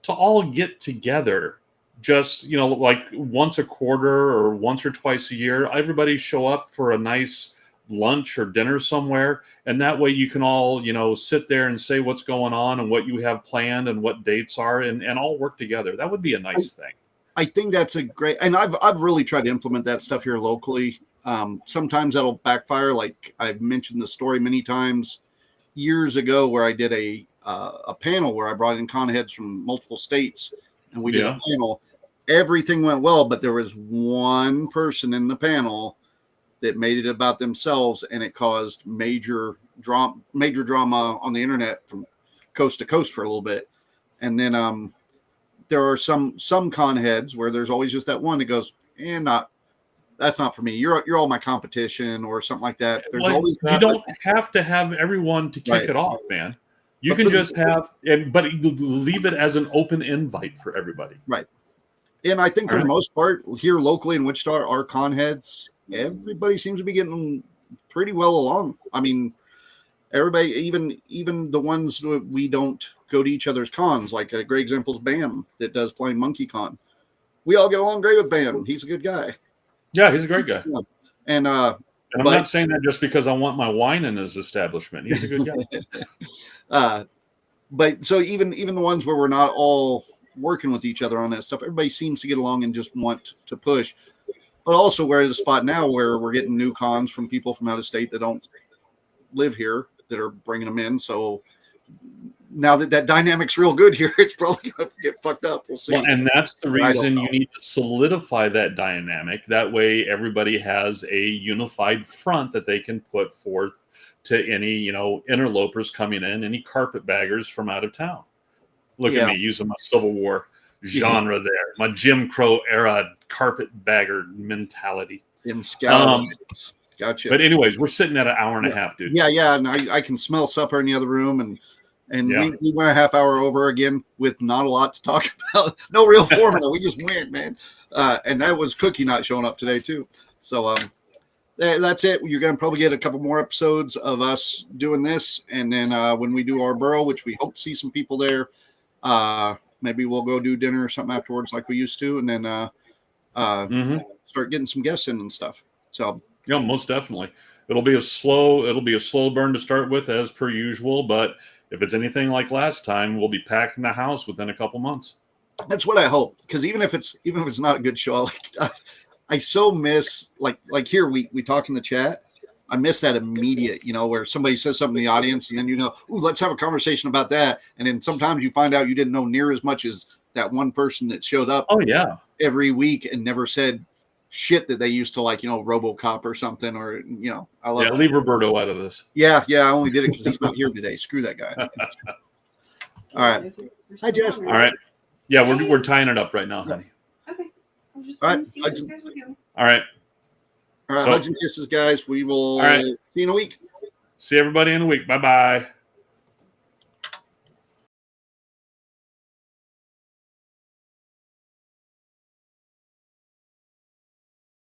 to all get together, just like once a quarter or once or twice a year. Everybody show up for a nice lunch or dinner somewhere, and that way you can all sit there and say what's going on and what you have planned and what dates are, and all work together. That would be a nice thing. I think that's a great, and I've really tried to implement that stuff here locally. Sometimes that'll backfire. Like I've mentioned the story many times years ago where I did a panel where I brought in con heads from multiple states, and we did a panel. Everything went well, but there was one person in the panel that made it about themselves, and it caused major drama on the internet from coast to coast for a little bit. And then there are some con heads where there's always just that one that goes, that's not for me. You're all my competition or something like that. There's always that, you don't have to have everyone to kick it off, man. You can just have, but leave it as an open invite for everybody. Right. And I think for the most part here locally in Wichita, our con heads, everybody seems to be getting pretty well along. I mean, Everybody, even the ones that we don't go to each other's cons, like a great example is Bam that does Flying Monkey Con. We all get along great with Bam. He's a good guy. Yeah, he's a great guy. Yeah. And I'm not saying that just because I want my wine in his establishment. He's a good guy. But so even the ones where we're not all working with each other on that stuff, everybody seems to get along and just want to push. But also we're at a spot now where we're getting new cons from people from out of state that don't live here that are bringing them in. So now that dynamic's real good here, it's probably going to get fucked up. We'll see. Well, and that's the reason you need to solidify that dynamic. That way everybody has a unified front that they can put forth to any, interlopers coming in, any carpetbaggers from out of town. Look at me using my Civil War genre there, my Jim Crow era carpetbagger mentality. Gotcha. But anyways, we're sitting at an hour and a half, dude. Yeah, and I can smell supper in the other room, and we went a half hour over again with not a lot to talk about. No real formula. We just went, man. And that was Cookie not showing up today too. So that's it. You're going to probably get a couple more episodes of us doing this, and then when we do our borough, which we hope to see some people there, maybe we'll go do dinner or something afterwards like we used to, and then start getting some guests in and stuff. So. Yeah, most definitely. It'll be a slow burn to start with, as per usual. But if it's anything like last time, we'll be packing the house within a couple months. That's what I hope. Because even if it's not a good show, I so miss like here we talk in the chat. I miss that immediate, where somebody says something in the audience, and then ooh, let's have a conversation about that. And then sometimes you find out you didn't know near as much as that one person that showed up. Oh yeah, every week and never said shit that they used to like, RoboCop or something, or I love. Yeah, leave Roberto out of this. Yeah, I only did it because he's not here today. Screw that guy. All right, hi Jess. All right, yeah, we're tying it up right now, honey. Okay. I'm just All right. see what you guys are doing. All right. Hugs and kisses, guys. We will all right. see you in a week. See everybody in a week. Bye bye.